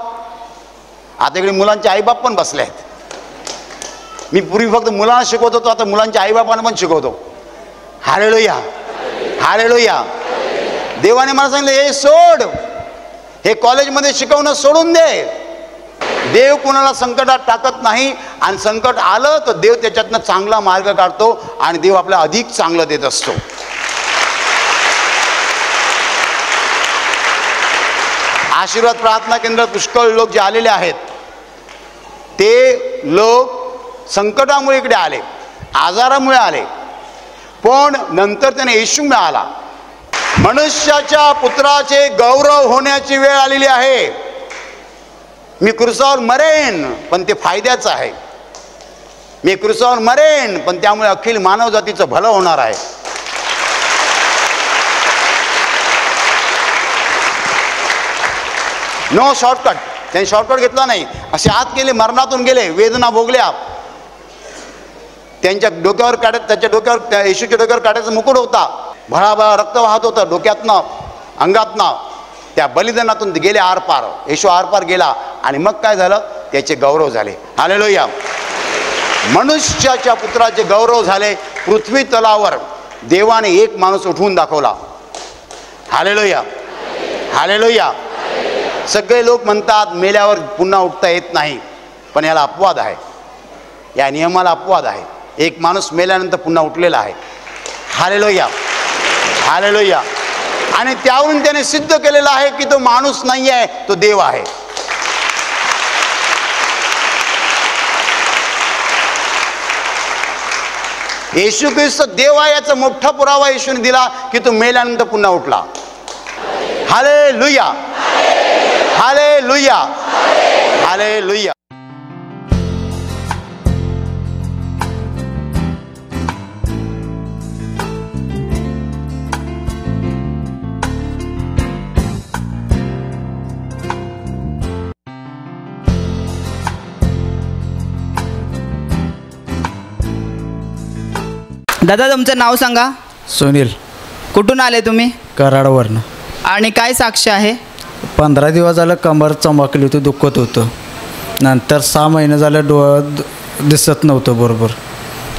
आता इकडे मुलांचे आईबाप पण बसले आहेत. मी पूर्वी फक्त मुलांना शिकवत होतो, आता मुलांच्या आईबापांना पण शिकवतो. Hallelujah, hallelujah. देवाने मला सांगितलं हे सोड, हे कॉलेजमध्ये शिकवणं सोडून दे. देव कोणाला संकटात टाकत नाही आणि संकट आलं तर देव त्याच्यातनं चांगला मार्ग काढतो आणि देव आपल्याला अधिक चांगलं देत असतो. आशीर्वाद प्रार्थना केंद्रात पुष्कळ लोक जे आलेले आहेत ते लोक संकटामुळे इकडे आले, आजारामुळे आले, पण नंतर त्याने येशू मिळाला. मनुष्याच्या पुत्राचे गौरव होण्याची वेळ आलेली आहे. मी क्रूसावर मरेन पण ते फायद्याचं आहे. मी क्रूसावर मरेन, पण त्यामुळे अखिल मानवजातीचं भलं होणार आहे. No shortcut. त्यांनी शॉर्टकट घेतला नाही, असे आत गेले, मरणातून गेले, वेदना भोगल्या. त्यांच्या डोक्यावर त्याच्या डोक्यावर, येशूच्या डोक्यावर काट्याचा मुकुट होता, भळाभळा रक्त वाहत होतं डोक्यातनं, अंगातनं. त्या बलिदानातून गेले आरपार, येशू आरपार गेला. आणि मग काय झालं? त्याचे गौरव झाले. हालेलुया. मनुष्याच्या पुत्राचे गौरव झाले. पृथ्वी तलावर देवाने एक माणूस उठवून दाखवला. Hallelujah, hallelujah. सगळे लोक म्हणतात मेल्यावर पुन्हा उठता येत नाही, पण याला अपवाद आहे, या नियमाला अपवाद आहे. एक माणूस मेल्यानंतर पुन्हा उठलेला आहे. Hallelujah, hallelujah. आणि त्यावरून त्याने सिद्ध केलेलं आहे की तो माणूस नाही आहे, तो देव आहे. येशू ख्रिस्त देव आहे याचा मोठा पुरावा येशूने दिला की तो मेल्यानंतर पुन्हा उठला. Hallelujah, hallelujah, hallelujah. दादा तुमचं नाव सांगा. सुनील. कुठून आले तुम्ही? कराडवरनं. आणि काय साक्ष आहे? 15 दिवस झालं कमर चमकली होती, दुखत होतं. नंतर 6 महिने झालं डोळं दिसत नव्हतं बरोबर.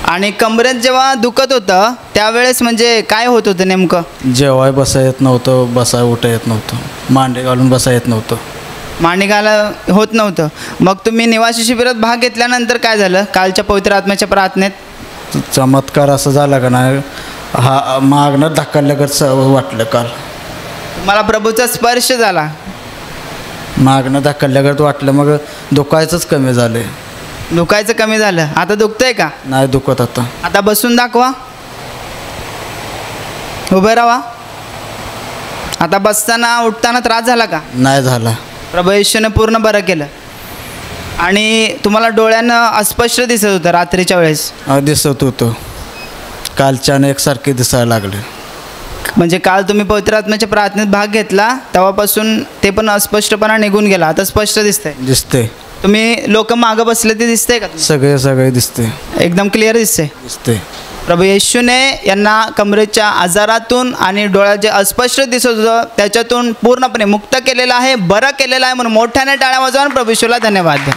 आणि कमरेत जेव्हा दुखत होतं त्यावेळेस म्हणजे काय होत होतं नेमकं? जेवाय बसा येत नव्हतं, बसाय उठा येत नव्हतं, मांडे घालून बसा येत नव्हतं, मांडिकाला होत नव्हतं. मग तुम्ही निवासी शिबिरात भाग घेतल्यानंतर काय झालं? कालच्या पवित्र आत्म्याच्या प्रार्थनेत चमत्कार असं झाला का नाही, हा मागणं ढकलल्यागत वाटलं. काल तुम्हाला प्रभूचा स्पर्श झाला, मागणं ढकलल्यागत वाटलं, मग दुखायचंच कमी झालं. दुखायचं कमी झालं. आता दुखतंय का? नाही दुखत आता. आता बसून दाखवा, उभे राहा. आता बसताना उठताना त्रास झाला का? नाही झाला. प्रभू येशूने पूर्ण बरं केलं. आणि तुम्हाला डोळ्यानं अस्पष्ट दिसत होतं रात्रीच्या वेळेस? दिसत होतं. कालच्यानं एकसारखे दिसायला लागले. म्हणजे काल तुम्ही पवित्र आत्म्याच्या प्रार्थनेत भाग घेतला तेव्हापासून ते पण अस्पष्टपणा निघून गेला, आता स्पष्ट दिसतंय. दिसते. तुम्ही लोक मागं बसले ते दिसतंय का? सगळे दिसते, एकदम क्लिअर दिसते. प्रभू येशूने यांना कमरेच्या आजारातून आणि डोळ्यात जे अस्पष्ट दिसत होतं त्याच्यातून पूर्णपणे मुक्त केलेलं आहे, बरं केलेलं आहे. म्हणून मोठ्याने टाळ्या वाजवून प्रभू येशूला धन्यवाद द्या.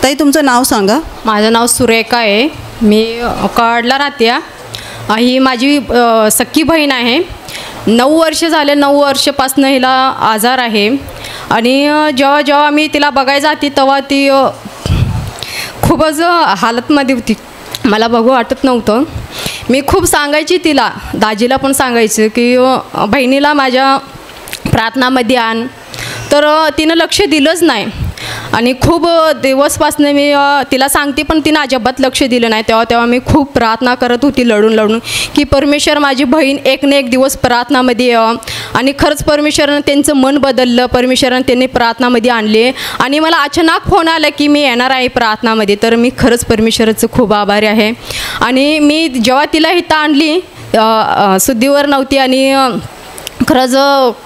ताई तुमचं नाव सांगा. माझं नाव सुरेखा आहे, मी कराडला राहते. ही माझी सख्खी बहीण आहे. 9 वर्ष झाले, 9 वर्षापासून हिला आजार आहे. आणि जेव्हा मी तिला बघायला जाते तेव्हा ती खूपच हालतमध्ये होती, मला बघू वाटत नव्हतं. मी खूप सांगायची तिला, दाजीला पण सांगायचं की बहिणीला माझ्या प्रार्थनामध्ये आण, तर तिनं लक्ष दिलंच नाही. आणि खूप दिवसपासून मी तिला सांगते पण तिनं अजिबात लक्ष दिलं नाही. तेव्हा मी खूप प्रार्थना करत होती लढून की परमेश्वर माझी बहीण एक ना एक दिवस प्रार्थनामध्ये यावं. आणि खरंच परमेश्वरानं त्यांचं मन बदललं, परमेश्वरानं त्यांनी प्रार्थनामध्ये आणले. आणि मला अचानक फोन आला की मी येणार आहे प्रार्थनामध्ये. तर मी खरंच परमेश्वराचं खूप आभारी आहे. आणि मी जेव्हा तिला इथं आणली, शुद्धीवर नव्हती आणि खरंच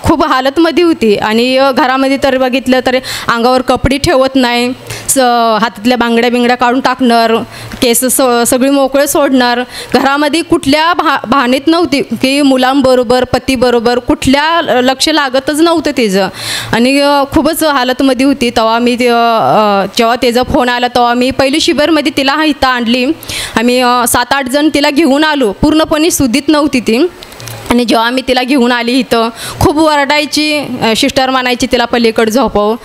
खूप हालतमध्ये होती. आणि घरामध्ये तर बघितलं तर अंगावर कपडे ठेवत नाही, हातातल्या बांगड्या काढून टाकणार, केस सगळी मोकळे सोडणार. घरामध्ये कुठल्या भावनेत नव्हती की मुलांबरोबर पतीबरोबर कुठल्या लक्ष लागतच नव्हतं तिचं. आणि खूपच हालतमध्ये होती. तेव्हा मी जेव्हा त्याचा फोन आला तेव्हा मी पहिली शिबिरमध्ये तिला इथं आणली. आम्ही 7-8 जण तिला घेऊन आलो, पूर्णपणे शुद्धीत नव्हती ती. आणि जेव्हा मी तिला घेऊन आली इथं खूप वरडायची, सिस्टर म्हणायची तिला पलीकडे झोपव.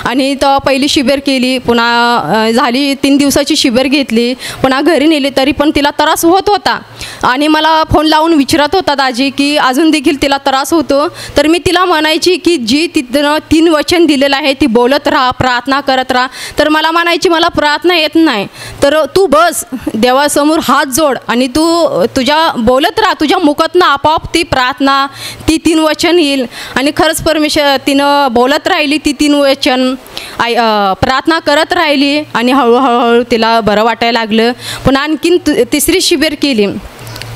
आणि तर पहिली शिबिर केली, पुन्हा झाली 3 दिवसाची शिबिर घेतली, पुन्हा घरी नेली तरी पण तिला त्रास होत होता. आणि मला फोन लावून विचारत होता दाजी की अजून देखील तिला त्रास होतो. तर मी तिला म्हणायची की जी तिथं 3 वचन दिलेलं आहे ती बोलत राहा, प्रार्थना करत राहा. तर मला म्हणायची मला प्रार्थना येत नाही, तर तू बस देवासमोर हात जोड आणि तू तुझ्या बोलत राहा, तुझ्या मुखातनं आपोआप ती प्रार्थना, ती 3 वचन येईल आणि खरंच परमेश्वर तिनं बोलत राहिली, ती 3 वचन प्रार्थना करत राहिली आणि हळूहळू तिला बरं वाटायला लागलं. पण आणखीन तिसरी शिबिर केली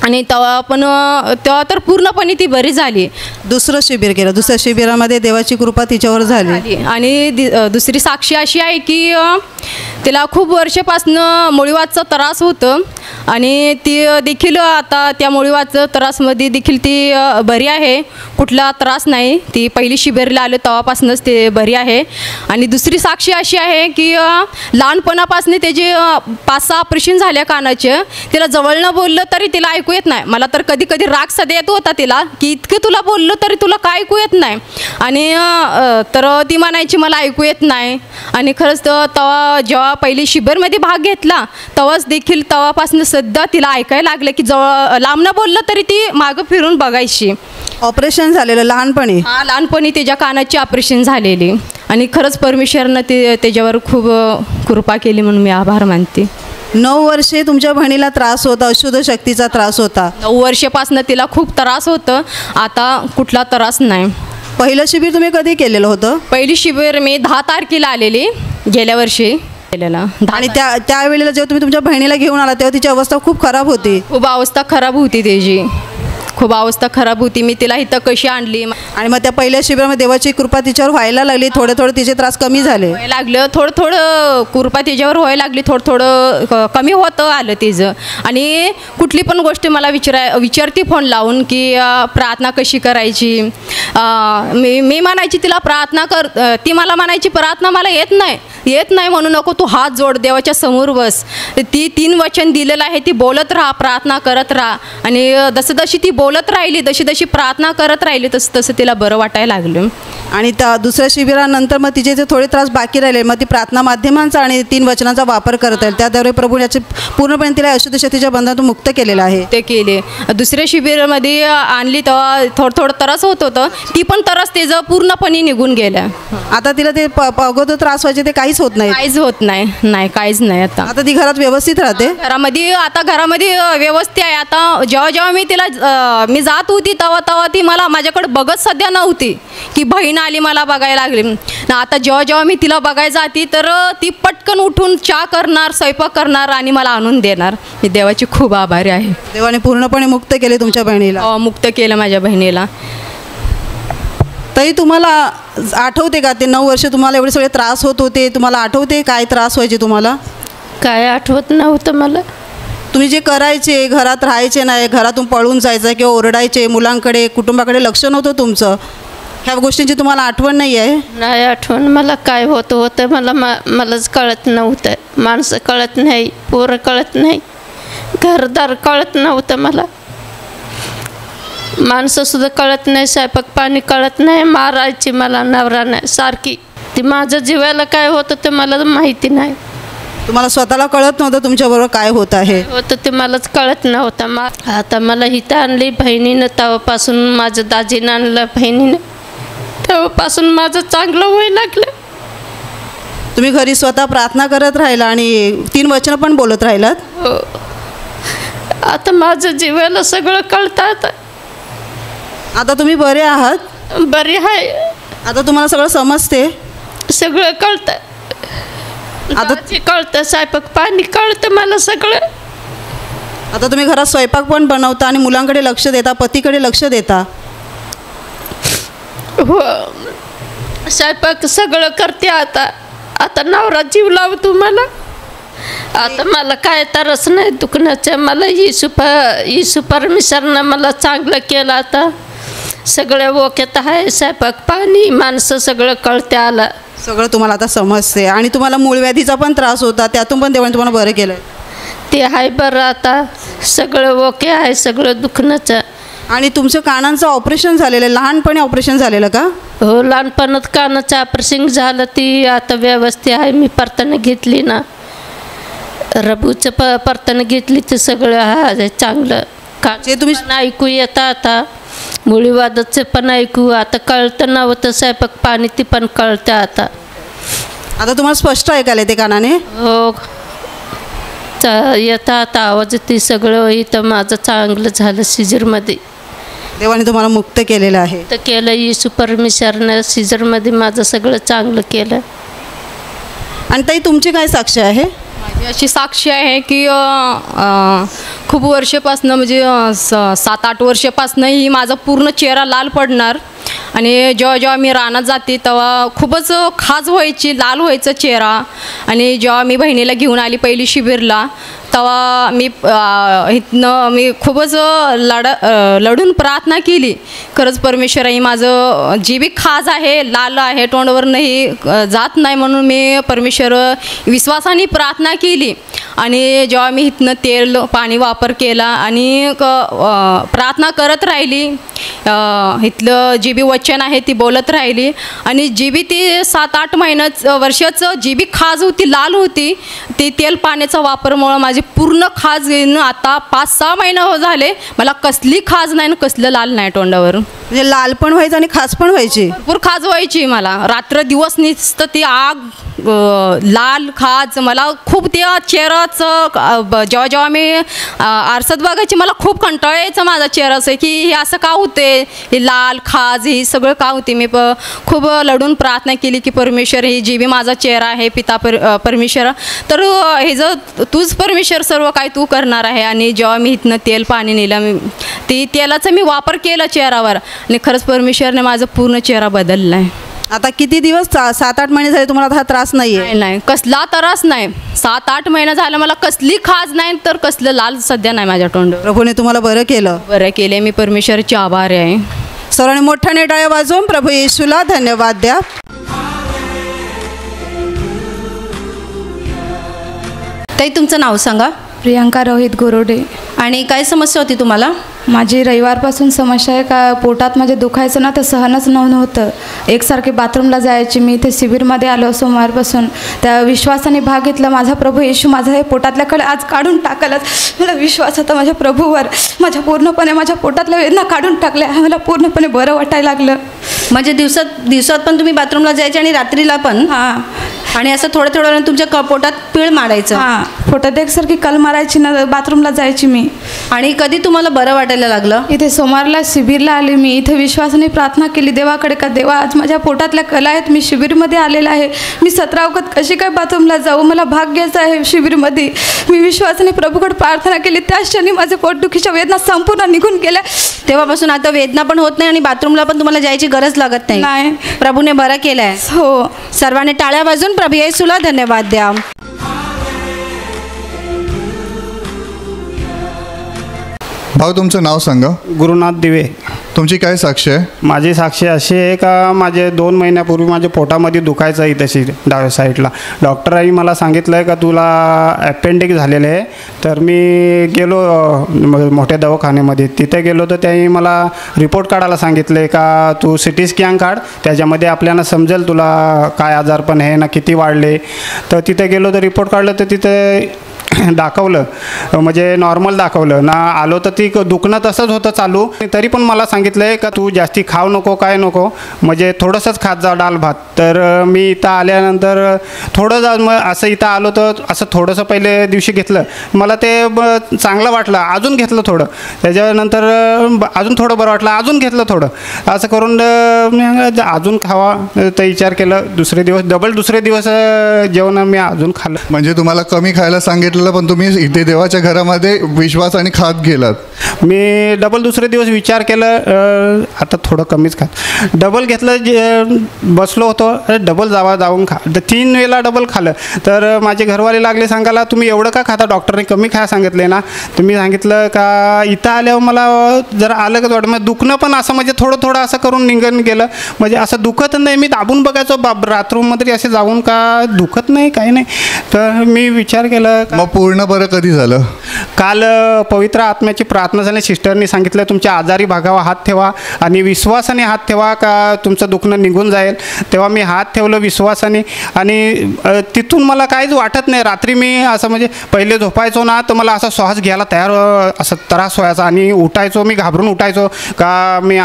आणि तेव्हा तर पूर्णपणे ती बरी झाली. दुसरं शिबिर केलं, दुसऱ्या शिबिरामध्ये देवाची कृपा तिच्यावर झाली. आणि दुसरी साक्षी अशी आहे की तिला खूप वर्षापासून मुळीवादचा त्रास होतं आणि ती देखील आता त्या मुळीवादच्या त्रासमध्ये देखील ती बरी आहे, कुठला त्रास नाही. ती पहिली शिबिरला आलं तेव्हापासूनच ते बरी आहे. आणि दुसरी साक्षी अशी आहे की लहानपणापासून त्याचे 5-6 ऑपरेशन झाल्या कानाचे. तिला जवळनं बोललं तरी तिला ऐकू येत नाही. मला तर कधी कधी राग सध्या येत होता तिला की इतकं तुला बोललो तरी तुला काय ऐकू येत नाही. आणि तर ती म्हणायची मला ऐकू येत नाही. आणि खरंच तेव्हा जेव्हा पहिली शिबिरमध्ये भाग घेतला तेव्हाच देखील तेव्हापासून सध्या तिला ऐकायला लागलं की जवळ लांबनं बोललं तरी ती मागं फिरून बघायची. ऑपरेशन झालेलं लहानपणी? हां, लहानपणी त्याच्या कानाची ऑपरेशन झालेली आणि खरंच परमेश्वरनं त्याच्यावर खूप कृपा केली म्हणून मी आभार मानते. 9 वर्षे तुमच्या बहिणीला त्रास होता, अशुद्ध शक्तीचा त्रास होता. 9 वर्षापासून तिला खूप त्रास होतं, आता कुठला त्रास नाही. पहिलं शिबिर तुम्ही कधी केलेलं होतं? पहिली शिबिर मी 10 तारखेला आलेली, गेल्या वर्षी केलेला. आणि त्यावेळेला जेव्हा तुम्ही तुमच्या बहिणीला घेऊन आला तेव्हा तिची अवस्था खूप खराब होती? खूप अवस्था खराब होती त्याची, खूप अवस्था खराब होती. मी तिला इथं कशी आणली आणि मग त्या पहिल्या शिबिरामध्ये देवाची कृपा तिच्यावर व्हायला लागली, थोडं थोडं तिचे त्रास कमी झाले? व्हायला लागलं, थोडं थोडं कृपा तिच्यावर व्हायला लागली, थोडं थोडं कमी होतं आलं तिचं. आणि कुठली पण गोष्ट मला विचारते फोन लावून की प्रार्थना कशी करायची. मी म्हणायची तिला प्रार्थना कर, ती मला म्हणायची प्रार्थना मला येत नाही म्हणू नको, तू हात जोड, देवाच्या समोर बस. ती 3 वचन दिलेलं आहे, ती बोलत राहा, प्रार्थना करत राहा. आणि जशी ती बोलत राहिली, जशी प्रार्थना करत राहिली तसं तिला बरं वाटायला लागलं. आणि त्या दुसऱ्या शिबिरानंतर मग तिचे जे थोडे त्रास बाकी राहिले, मग ती प्रार्थना माध्यमांचा आणि 3 वचनांचा वापर करता येईल, त्याद्वारे प्रभू याचे पूर्णपणे तिला अशुद्ध शक्तीच्या बंधनातून मुक्त केलेलं आहे. ते केले. दुसऱ्या शिबिरामध्ये आणली तेव्हा थोडं त्रास होत होतं, ती पण त्रास त्याचं पूर्णपणे निघून गेलं. आता तिला ते अगोदर त्रास व्हायचे ते काहीच होत नाही? काहीच होत नाही, काहीच नाही. आता ती घरात व्यवस्थित राहते? घरामध्ये व्यवस्थित आहे. आता जेव्हा मी जात होती तेव्हा ती मला माझ्याकडे बघत सध्या नव्हती की बहीण आली मला बघायला लागली ना. आता जेव्हा मी तिला बघायला जाती तर ती पटकन उठून चहा करणार, स्वयंपाक करणार आणि मला आणून देणार. मी देवाची खूप आभारी आहे. देवाने पूर्णपणे मुक्त केले तुमच्या बहिणीला? मुक्त केलं माझ्या बहिणीला. ताई, तुम्हाला आठवते का ते 9 वर्ष तुम्हाला एवढे सगळे त्रास होत होते? तुम्हाला आठवते काय त्रास व्हायचे तुम्हाला? काय आठवत नव्हतं मला. तुम्ही जे करायचे, घरात राहायचे नाही, घरातून पळून जायचं किंवा ओरडायचे, मुलांकडे कुटुंबाकडे लक्ष नव्हतं तुमचं, ह्या गोष्टींची तुम्हाला आठवण नाही आहे? नाही आठवण. मला काय होतं मलाच कळत नव्हतं. माणसं कळत नाही, पोरं कळत नाही, घरदार कळत नव्हतं मला. माणसंसुद्धा कळत नाही, स्वयंपाक पाणी कळत नाही, मारायची मला नवरा नाही सारखी. ती माझं जीवाला काय होतं ते मला माहिती नाही. तुम्हाला स्वतःला कळत नव्हतं तुमच्याबरोबर काय होत आहे? होतं ते मलाच कळत नव्हतं. आता मला इथं आणली बहिणीनं, तेव्हापासून माझं दाजीनं आणलं बहिणीनं, तेव्हापासून माझं चांगलं व्हायला लागलं. तुम्ही घरी स्वतः प्रार्थना करत राहिला आणि 3 वचनं पण बोलत राहिलात? हो. आता माझं जीवाला सगळं कळतं. आता तुम्ही बरे आहात? बरी आहे. आता तुम्हाला सगळं समजते? सगळं कळतं. आता ते कळतं, स्वयंपाक पाणी कळतं मला सगळं. आता तुम्ही घरात स्वयंपाक पण बनवता आणि मुलांकडे लक्ष देता, पतीकडे लक्ष देता? हो, स्वयंपाक सगळं करते. आता नवरा जीव लावतो मला. आता मला काय तरच नाही दुखण्याचं. मला येशू परमेश्वरनं मला चांगलं केलं. आता सगळं ओक्यात आहे, स्वयंपाक पाणी माणसं सगळं कळते आलं. सगळं तुम्हाला आता समजते. आणि तुम्हाला मूळव्याधीचा पण त्रास होता, त्यातून पण देवाने तुम्हाला बरं केलं? ते आहे बरं. आता सगळं ओके आहे, सगळं दुखण्याचं. आणि तुमचं कानांचं ऑपरेशन झालेलं आहे, लहानपणी ऑपरेशन झालेलं का? हो, लहानपणात कानाचं ऑपरेशन झालं. ती आता व्यवस्थित आहे. मी परताने घेतली ना, रबूचं परताने घेतली ते सगळं आहे चांगलं. जे तुम्ही ऐकू येतं आता, मुळीवादाचं पण ऐकू आता कळतं नव्हतं, स्वयंपाक पाणी ती पण कळतं आता. आता तुम्हाला स्पष्ट ऐकायला ते कानाने? हो, येतं आता आवाज. ती सगळं इथं माझं चांगलं झालं सिजरमध्ये. देवाने तुम्हाला मुक्त केलेलं आहे. तर केलं येशू परमेश्वरनं सीझरमध्ये माझं सगळं चांगलं केलं. आणि ताई तुमची काय साक्ष आहे? माझी अशी साक्षी आहे की खूप वर्षापासून म्हणजे 7-8 वर्षापासून ही माझा पूर्ण चेहरा लाल पडणार आणि जेव्हा मी रानात जाते तेव्हा खूपच खाज व्हायची, लाल व्हायचं चेहरा. आणि जेव्हा मी बहिणीला घेऊन आली पहिली शिबिरला तेव्हा मी खूपच लढून प्रार्थना केली. खरंच परमेश्वराने माझं जी बी खाज आहे, लाल आहे, तोंडावर नाही जात नाही म्हणून मी परमेश्वर विश्वासाने प्रार्थना केली. आणि जेव्हा मी इथनं तेल पाणी वापर केला आणि प्रार्थना करत राहिली, इथलं जी बी वचन आहे ती बोलत राहिली आणि जी बी ती 7-8 वर्षाचं जी बी खाज होती, लाल होती, ती तेल पाण्याचा वापरमुळं माझी पूर्ण खाज आता 5-6 महिने झाले मला कसली खाज नाही, कसलं लाल नाही तोंडावर. म्हणजे लाल पण व्हायचं आणि खाज पण व्हायची, भरपूर खाज व्हायची मला. रात्र दिवस नुसतं ती आग, लाल खाज. मला खूप त्या चेहऱ्याचं जेव्हा मी आरसात बघायची मला खूप कंटाळा यायचा माझा चेहऱ्याचं की हे असं का होते, हे लाल खाज ही सगळं का होते. मी खूप लढून प्रार्थना केली की परमेश्वर ही जी बी माझा चेहरा आहे पिता परमेश्वर, तर हे जर तूच परमेश्वर सर्व काय तू करणार आहे. आणि जेव्हा मी इथनं तेल पाणी नेलं, ती तेलाचा मी वापर केला चेहऱ्यावर आणि खरंच परमेश्वरने माझा पूर्ण चेहरा बदलला आहे. आता किती दिवस 7-8 महिने झाले तुम्हाला हा त्रास नाही आहे? नाही, कसला त्रास नाही. 7-8 महिने झालं मला कसली खाज नाही तर कसलं लाल सध्या नाही माझ्या तोंडावर. प्रभूने तुम्हाला बरं केले. मी परमेश्वराची आभारी आहे. सर्वांनी मोठ्याने टाळ्या वाजवून प्रभू येशूला धन्यवाद द्या. ताई तुमचं नाव सांगा. प्रियंका रोहित गोरोडे. आणि काय समस्या होती तुम्हाला? माझी रविवारपासून समस्या आहे का पोटात माझे दुखायचं ना तर सहनच नव्हतं. एकसारखे बाथरूमला जायची. मी इथे शिबिरमध्ये आलो सोमवारपासून. त्या विश्वासाने भाग घेतला. माझा प्रभू येशू माझा हे पोटातल्या कडे आज काढून टाकायलाच मला विश्वास होता माझ्या प्रभूवर. पूर्णपणे माझ्या पोटातल्या वेदना काढून टाकल्या. मला पूर्णपणे बरं वाटायला लागलं. म्हणजे दिवसात पण तुम्ही बाथरूमला जायचे आणि रात्रीला पण? हां. आणि असं थोड्या तुमच्या पोटात पीळ मारायचं? हां, पोटात एकसारखी कल मारायची ना, बाथरूमला जायची मी. आणि कधी तुम्हाला बरं वाटायला लागलं? इथे सोमवारला शिबिरला आले मी. इथे विश्वासाने प्रार्थना केली देवाकडे का देवा आज माझ्या पोटातल्या कला आहेत, मी शिबिरमध्ये आलेला आहे, मी 17 वखत कशी काय बाथरूमला जाऊ, मला भाग घ्यायचा आहे शिबिरमध्ये. मी विश्वासाने प्रभूकडे प्रार्थना केली. त्याच क्षणी माझ्या पोटदुखीच्या वेदना संपूर्ण निघून गेल्या. तेव्हापासून आता वेदना पण होत नाही आणि बाथरूमला पण तुम्हाला जायची गरज लागत नाही. प्रभूने बरं केलंय. हो. सर्वांनी टाळ्या वाजून प्रभू येशूला धन्यवाद द्या. भाऊ तुमचं नाव सांगा. गुरुनाथ दिवे. तुमची काय साक्ष आहे? माझी साक्ष अशी आहे का माझे 2 महिन्यापूर्वी माझ्या पोटामध्ये दुखायचं आहे तशी डाव्या साईडला. डॉक्टरांनी मला सांगितलं आहे का तुला अपेंडिक्स झालेलं आहे. तर मी गेलो मोठ्या दवाखान्यामध्ये. तिथे गेलो तर त्यांनी मला रिपोर्ट काढायला सांगितलं आहे का तू CT स्कॅन काढ, त्याच्यामध्ये आपल्याला समजेल तुला काय आजारपण आहे ना किती वाढले. तर तिथे गेलो तर रिपोर्ट काढलं तर तिथे दाखवलं म्हणजे नॉर्मल दाखवलं ना. आलो तर ती दुखणं तसंच होतं चालू. तरी पण मला सांगितलं आहे का तू जास्ती खाऊ नको काय नको, म्हणजे थोडंसंच खात जा डाळ भात. तर मी इथं आल्यानंतर थोडं मग असं इथं आलो तर असं थोडंसं पहिले दिवशी घेतलं, मला ते चांगलं वाटलं, अजून घेतलं थोडं. त्याच्यानंतर अजून थोडं बरं वाटलं, अजून घेतलं थोडं. असं करून अजून खावा तर विचार केलं. दुसरे दिवस जेवण मी अजून खाल्लं. म्हणजे तुम्हाला कमी खायला सांगितलं पण तुम्ही इथे देवाच्या घरामध्ये विश्वास आणि खात गेलात. मी दुसरे दिवस विचार केलं आता थोडं कमीच खात. डबल घेतलं, बसलो होतो, डबल जाऊन खा. 3 वेळेला डबल खाल्लं. तर माझे घरवाले लागले सांगायला तुम्ही एवढं का खाता, डॉक्टरने कमी खायला सांगितले ना. तर मी सांगितलं का इथं आल्यावर मला जरा आलं का वाटतं. मग दुखणं पण असं म्हणजे थोडं असं करून निघून गेलं. म्हणजे असं दुखत नाही. मी दाबून बघायचो बाथरूममध्ये असे जाऊन का दुखत नाही काही नाही. तर मी विचार केला. मग पूर्ण बरं कधी झालं? काल पवित्र आत्म्याची प्रार्थना झाली. सिस्टरनी सांगितलं तुमच्या आजारी भागावर हात ठेवा आणि विश्वासाने हात ठेवा का तुमचं दुखणं निघून जाईल. तेव्हा मी हात ठेवलं विश्वासाने आणि तिथून मला काहीच वाटत नाही. रात्री मी असं म्हणजे पहिले झोपायचो ना तर मला असा श्वास घ्यायला असं त्रास व्हायचा आणि उठायचो, मी घाबरून उठायचो का मी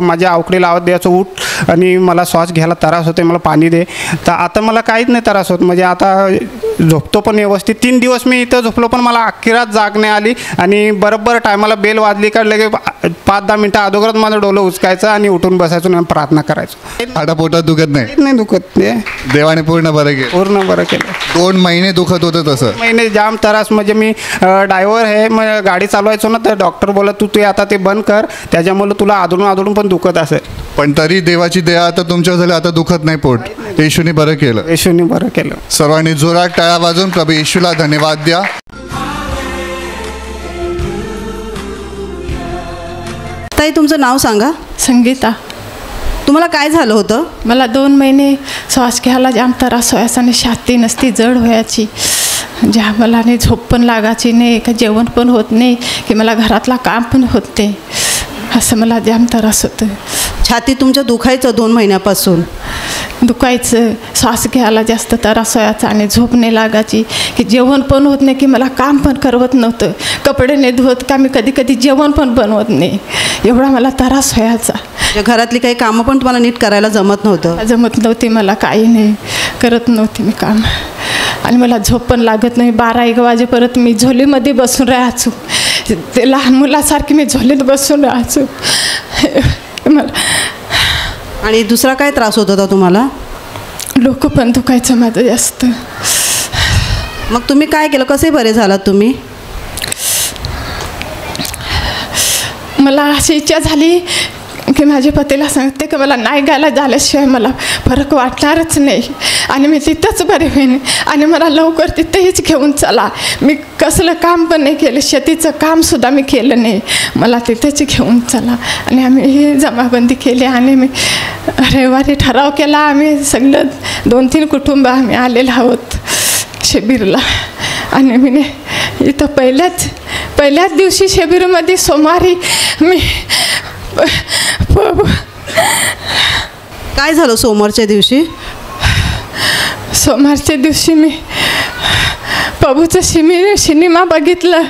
माझ्या आवकडीला आवाज द्यायचो उठ आणि मला श्वास घ्यायला त्रास होते, मला पाणी दे. तर आता मला काहीच नाही त्रास होत. म्हणजे आता झोपतो पण व्यवस्थित. 3 दिवस मी इथं झोपलो पण मला अखेरात जाग नाही आली आणि बरोबर टायमाला बेल वाजली का लगे 5-10 मिनटं अगोदरच माझं डोलं उचकायचं आणि उठून बसायचो आणि प्रार्थना करायचो. आता पोटात दुखत नाही? नाही दुखत नाही. देवाने पूर्ण बरं केलं. पूर्ण बरं केलं. 2 महिने दुखत होतं तसं? महिने जाम त्रास. म्हणजे मी ड्रायव्हर आहे, मग गाडी चालवायचो ना, तर डॉक्टर बोलत तू आता ते बंद कर, त्याच्यामुळे तुला आदळून पण दुखत असेल. पण तरी देवाची दया आता तुमच्यावर झाली, आता दुखत नाही पोट. येशूने बरं केलं. येशूने बरं केलं. सर्वांनी जोरात टाळ्या वाजवून प्रभू येशूला धन्यवाद द्या. ताई, तुमचं नाव सांगा. संगीता. तुम्हाला काय झालं होतं? मला 2 महिने श्वास घ्यायला जाम त्रास व्हायचा आणि छाती नसती जड व्हायची. ज्या मला नाही झोप पण लागायची नाही, का जेवण पण होत नाही, की मला घरातला काम पण होत नाही, असं मला जाम त्रास होतं. छाती तुमच्या दुखायचं 2 महिन्यापासून? दुखायचं, श्वास घ्यायला जास्त त्रास व्हायचा आणि झोप नाही लागायची, की जेवण पण होत नाही, की मला काम पण करवत नव्हतं, कपडे नाही धुवत का मी कधी कधी जेवण पण बनवत नाही, एवढा मला त्रास व्हायचा. घरातली काही कामं पण तुम्हाला नीट करायला जमत नव्हती? मला काही नाही करत नव्हती मी काम. आणि मला झोप पण लागत नाही. 12-1 वाजेपर्यंत मी झोलीमध्ये बसून राहायचो. ते लहान मुलासारखी मी झोलीत बसून राहायचो. मला. आणि दुसरा काय त्रास होत होता तुम्हाला? डोकं पण दुखायचं माझं जास्त. मग तुम्ही काय केलं? कसे बरे झालात तुम्ही? मला अशी इच्छा झाली की माझ्या पतीला सांगते की मला नाही गायला झाल्याशिवाय मला फरक वाटणारच नाही, आणि मी तिथंच बरे होईन, आणि मला लवकर तिथेच घेऊन चला. मी कसलं काम पण नाही केलं, शेतीचं कामसुद्धा मी केलं नाही, मला तिथेच घेऊन चला. आणि आम्ही ही जमाबंदी केली आणि मी रविवारी ठराव केला. आम्ही सगळं 2-3 कुटुंब आम्ही आलेलो आहोत शिबिरला. आणि मी इथं पहिल्याच दिवशी शिबिरमध्ये सोमवारी मी काय झालं सोमवारच्या दिवशी? सोमवारच्या दिवशी मी प्रभूचं सिनेमा बघितलं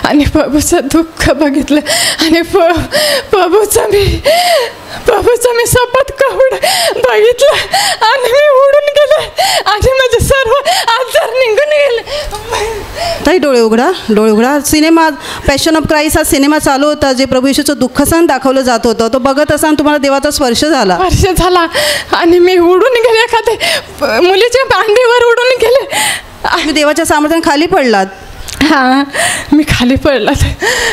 आणि प्रभूचं दुःख बघितलं आणि प्रभूचं मी शपथ काढून बघितलं आणि मी उडून गेले आणि माझे सर्व आजार निघून गेले. ताई, डोळे उघडा. सिनेमा पॅशन ऑफ क्राइस्ट हा सिनेमा चालू होता, जे प्रभू येशूचं दुःख सण दाखवलं जात होतं. तो बघत असताना तुम्हाला देवाचा स्पर्श झाला आणि मी उडून गेले, एखाद्या मुलीच्या मांडीवर उडून गेले. तुम्ही देवाच्या सामर्थ्याने खाली पडलात? हां, मी खाली पडलात.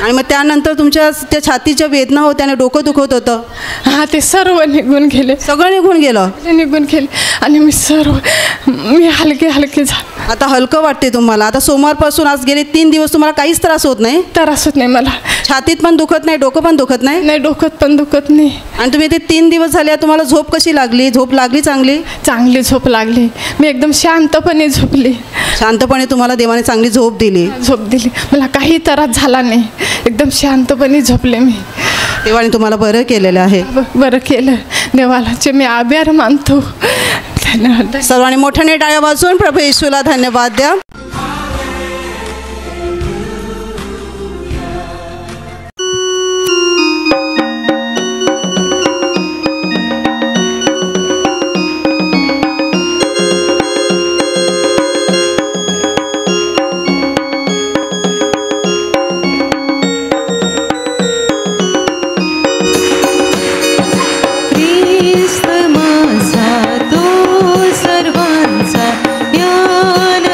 आणि मग त्यानंतर तुमच्या त्या छातीच्या वेदना होत्या आणि डोकं दुखत होतं? हां, ते सर्व निघून गेले. सगळं निघून गेलं? निघून गेले आणि मी हलके झाले. आता हलकं वाटते तुम्हाला? आता सोमवारपासून आज गेले 3 दिवस तुम्हाला काहीच त्रास होत नाही? त्रास होत नाही मला. छातीत पण दुखत नाही, डोकं पण दुखत नाही? नाही, डोकं पण दुखत नाही. आणि तुम्ही ते 3 दिवस झाले, तुम्हाला झोप कशी लागली? झोप लागली चांगली झोप लागली. मी एकदम शांतपणे झोपली. शांतपणे तुम्हाला देवाने चांगली झोप दिली? मला काही त्रास झाला नाही, एकदम शांतपणे झोपले मी. देवाने तुम्हाला बरं केलेलं आहे. बरं केलं, देवालाचे मी आभार मानतो. धन्यवाद. सर्वांनी मोठ्याने टाळ्या वाजवून प्रभू येशूला धन्यवाद द्या. सर्वांचा ज्ञान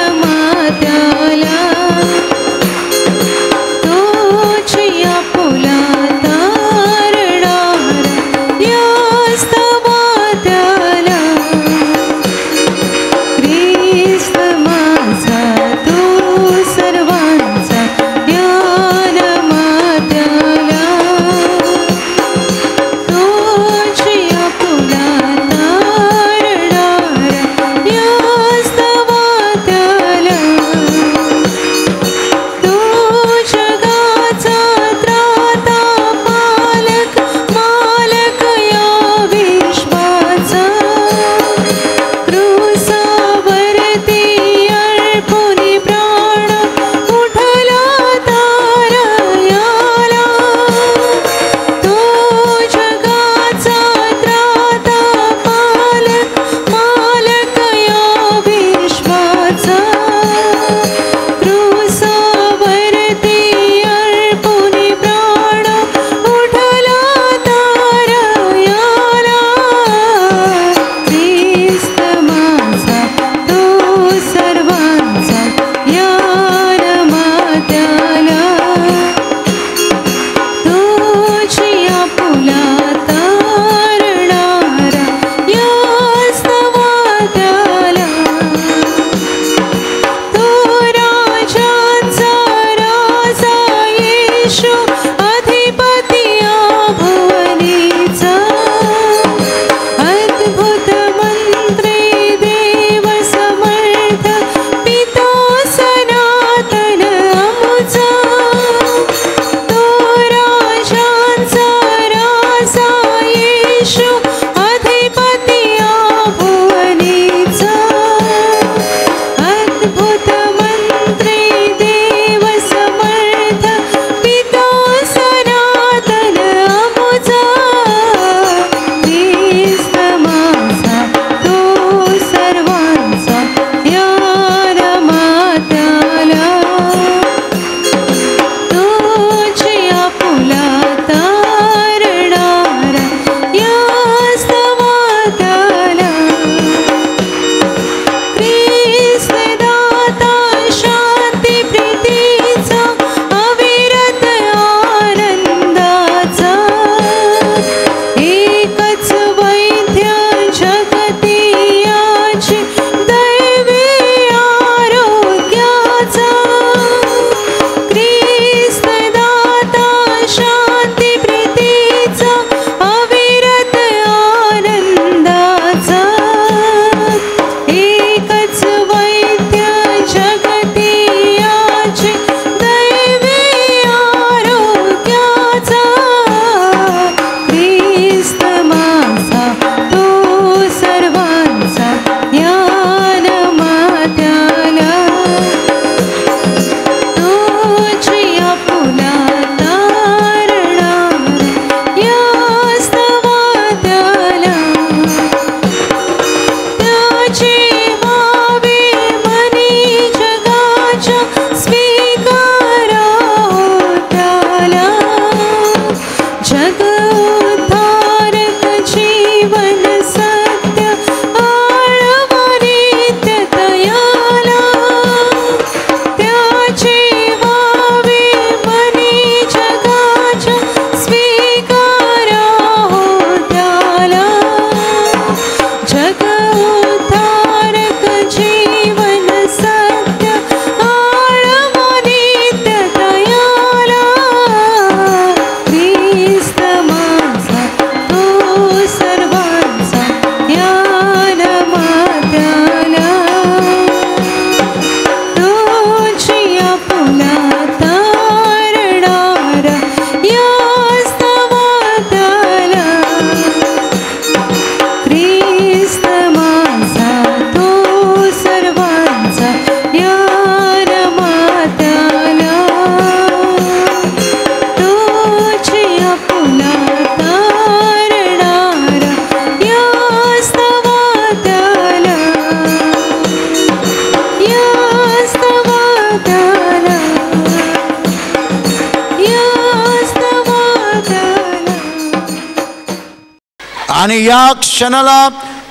आणि या क्षणाला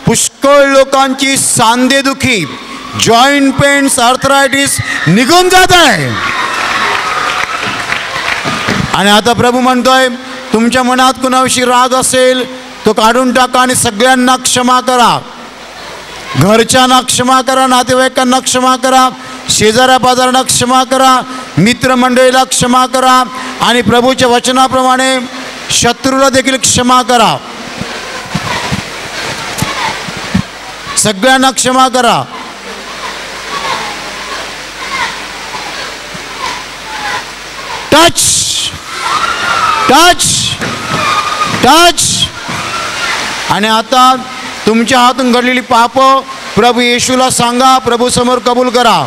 पुष्कळ लोकांची सांधेदुखी, जॉईंट पेन्स, आर्थरायटिस निघून जात आहे. आणि आता प्रभू म्हणतोय, तुमच्या मनात कुणाविषयी राग असेल तो काढून टाका आणि सगळ्यांना क्षमा करा. घरच्यांना क्षमा करा, नातेवाईकांना क्षमा करा, शेजाऱ्या पाजाऱ्यांना क्षमा करा, मित्रमंडळीला क्षमा करा आणि प्रभूच्या वचनाप्रमाणे शत्रूला देखील क्षमा करा. सगळ्यांना क्षमा करा. Touch touch touch. आणि आता तुमच्या हातून घडलेली पाप प्रभू येशूला सांगा, प्रभू समोर कबूल करा.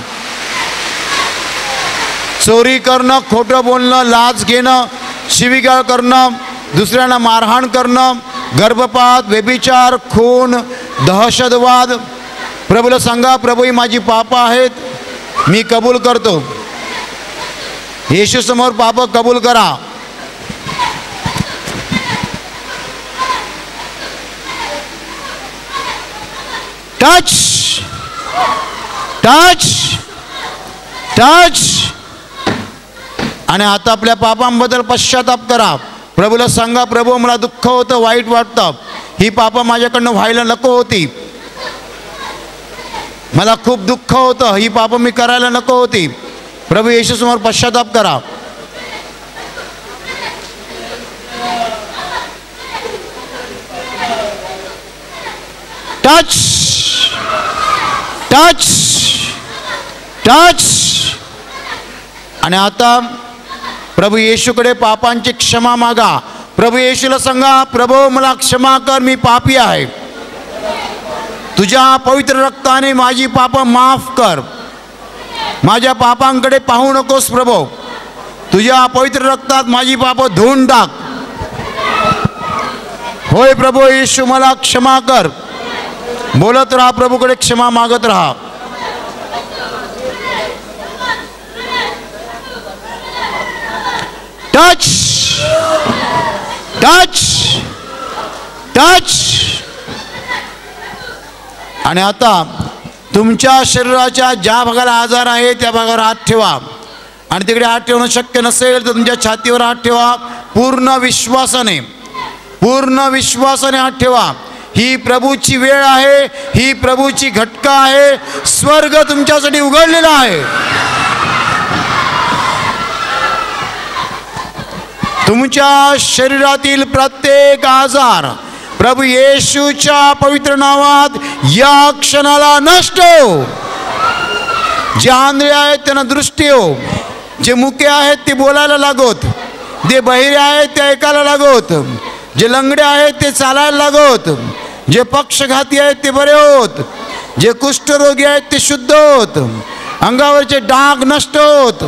चोरी करणं, खोटं बोलणं, लाच घेणं, शिवीगाळ करणं, दुसऱ्यांना मारहाण करणं, गर्भपात, व्यभिचार, खून, दहशतवाद, प्रभूला सांगा, प्रभू ही माझी पाप आहेत, मी कबूल करतो. येशू समोर पाप कबूल करा. Touch touch touch. आणि आता आपल्या पापांबद्दल पश्चाताप करा. प्रभूला सांगा, प्रभू मला दुःख होतं, वाईट वाटतं, ही पापं माझ्याकडनं व्हायला नको होती, मला खूप दुःख होतं, ही पापं मी करायला नको होती. प्रभू येशू समोर पश्चाताप करा. Touch touch touch. आणि आता प्रभू येशूकडे पापांची क्षमा मागा. प्रभू येशूला सांगा, प्रभू मला क्षमा कर, मी पापी आहे, तुझ्या पवित्र रक्ताने माझी पापं माफ कर, माझ्या पापांकडे पाहू नकोस प्रभू, तुझ्या पवित्र रक्तात माझी पापं धुवून टाक. होय प्रभू येशू मला क्षमा कर. बोलत राहा, प्रभूकडे क्षमा मागत राहा. Touch touch touch. आणि आता तुमच्या शरीराच्या ज्या भागाला आजार आहे त्या भागावर हात ठेवा. आणि तिकडे हात ठेवणं शक्य नसेल तर तुमच्या छातीवर हात ठेवा. पूर्ण विश्वासाने, पूर्ण विश्वासाने हात ठेवा. ही प्रभूची वेळ आहे, ही प्रभूची घटका आहे. स्वर्ग तुमच्यासाठी उघडलेला आहे. तुमच्या शरीरातील प्रत्येक आजार प्रभू येशूच्या पवित्र नावात या क्षणाला नष्ट हो. जे आंधळे आहेत त्यांना दृष्टी हो, जे मुके आहेत ते बोलायला लागोत, जे बहिरे आहेत ते ऐकायला लागोत, जे लंगडे आहेत ते चालायला लागोत, जे पक्षघाती आहेत ते बरे होत, जे कुष्ठरोगी आहेत ते शुद्ध होत, अंगावरचे डाग नष्ट होत,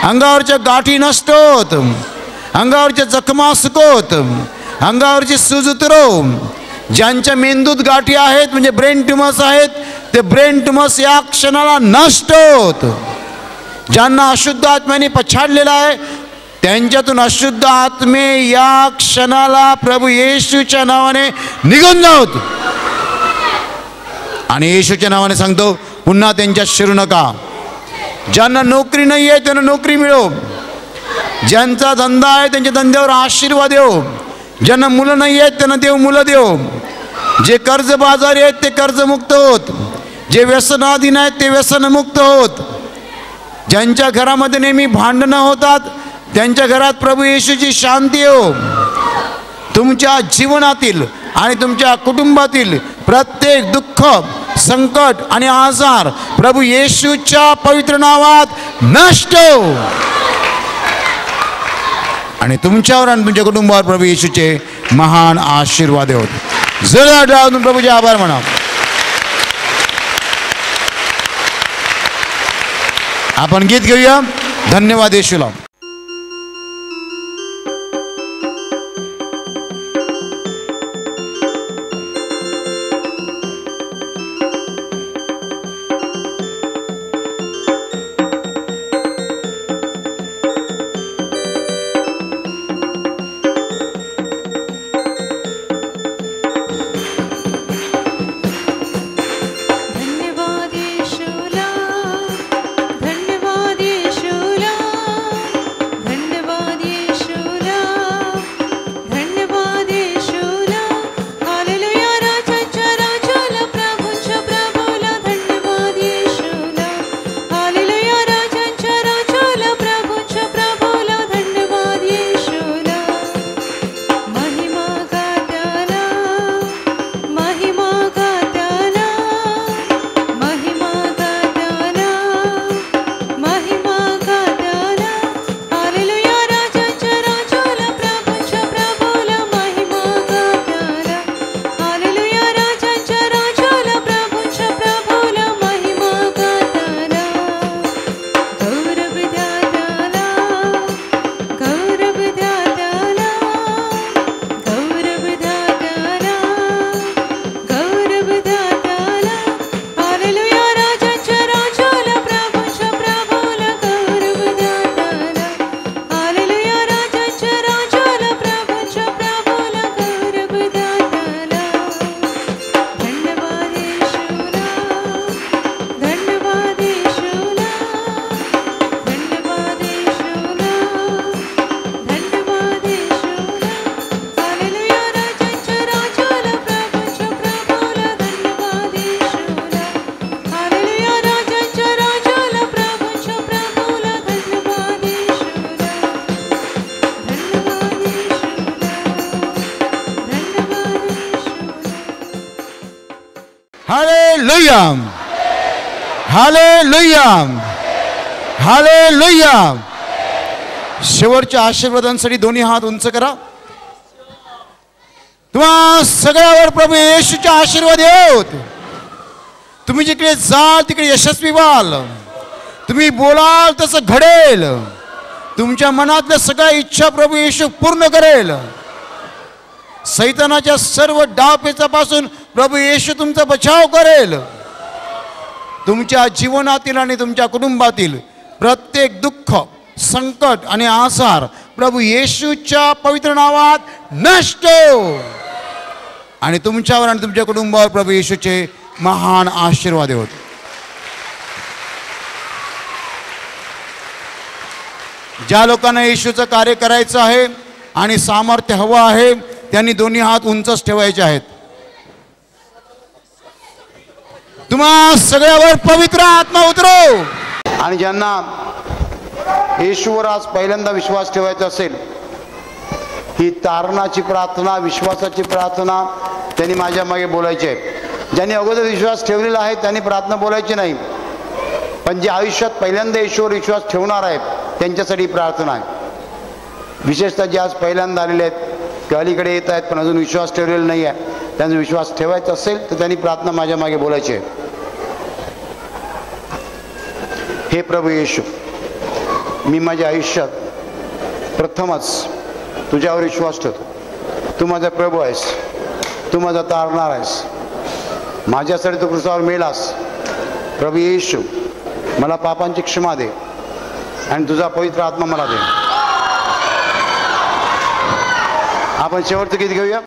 अंगावरच्या गाठी नष्ट होत, अंगावरच्या जखमा सुकवत, अंगावरची सूज उतरव. ज्यांच्या मेंदूत गाठी आहेत म्हणजे ब्रेन ट्युमर्स आहेत ते ब्रेन ट्युमर्स या क्षणाला नष्ट होत. ज्यांना अशुद्ध आत्म्याने पछाडलेला आहे त्यांच्यातून अशुद्ध आत्मे या क्षणाला प्रभू येशूच्या नावाने निघून जावत. आणि येशूच्या नावाने सांगतो, पुन्हा त्यांच्यात शिरू नका. ज्यांना नोकरी नाही आहे त्यांना नोकरी मिळो, ज्यांचा धंदा आहे त्यांच्या धंद्यावर आशीर्वाद येऊ, ज्यांना मुलं नाही आहेत त्यांना देव मुलं देव, जे कर्जबाजारी आहेत ते कर्जमुक्त होत, जे व्यसनाधीन आहेत ते व्यसनमुक्त होत, ज्यांच्या घरामध्ये नेहमी भांडणं होतात त्यांच्या घरात प्रभू येशूची शांती हो. तुमच्या जीवनातील आणि तुमच्या कुटुंबातील प्रत्येक दुःख, संकट आणि आजार प्रभू येशूच्या पवित्र नावात नष्ट हो. आणि तुमच्यावर आणि तुमच्या कुटुंबावर प्रभू येशूचे महान आशीर्वाद होत. जरा प्रभूचे आभार म्हणा. आपण गीत घेऊया. धन्यवाद येशूला. Hallelujah hallelujah hallelujah. शेवटच्या आशीर्वादांसाठी दोन्ही हात उंच करा. तुम्हा सगळ्यावर प्रभू येशूचे आशीर्वाद येऊत. तुम्ही जिकडे जाल तिकडे यशस्वी व्हाल. तुम्ही बोलाल तसं घडेल. तुमच्या मनातल्या सगळ्या इच्छा प्रभू येशू पूर्ण करेल. सैतानाच्या सर्व डावपेचापासून प्रभू येशू तुमचा बचाव करेल. तुमच्या जीवनातील आणि तुमच्या कुटुंबातील प्रत्येक दुःख, संकट आणि आजार प्रभू येशूच्या पवित्र नावात नष्ट हो. आणि तुमच्यावर आणि तुमच्या कुटुंबावर प्रभू येशूचे महान आशीर्वाद होत. ज्या लोकांना येशूचं कार्य करायचं आहे आणि सामर्थ्य हवं आहे त्यांनी दोन्ही हात उंचच ठेवायचे आहेत. तुम्हा सगळ्यावर पवित्र आत्मा उतरो. आणि ज्यांना येशूवर आज पहिल्यांदा विश्वास ठेवायचा असेल, ही तारणाची प्रार्थना, विश्वासाची प्रार्थना त्यांनी माझ्या मागे बोलायची आहे. ज्यांनी अगोदर विश्वास ठेवलेला आहे त्यांनी प्रार्थना बोलायची नाही, पण जे आयुष्यात पहिल्यांदा येशूवर विश्वास ठेवणार आहेत त्यांच्यासाठी प्रार्थना आहे. विशेषतः जे आज पहिल्यांदा आलेले आहेत किंवा अलीकडे येत आहेत पण अजून विश्वास ठेवलेला नाही आहे, त्यांचा विश्वास ठेवायचा असेल तर त्यांनी प्रार्थना माझ्या मागे बोलायची आहे. हे प्रभू येशू, मी माझ्या आयुष्यात प्रथमच तुझ्यावर विश्वास ठेवतो. तू माझा प्रभू आहेस, तू माझा तारणार आहेस, माझ्यासाठी तू क्रूसावर मेलास. प्रभू येशू, मला पापांची क्षमा दे आणि तुझा पवित्र आत्मा मला दे. आपण शेवटचं गीत घेऊया.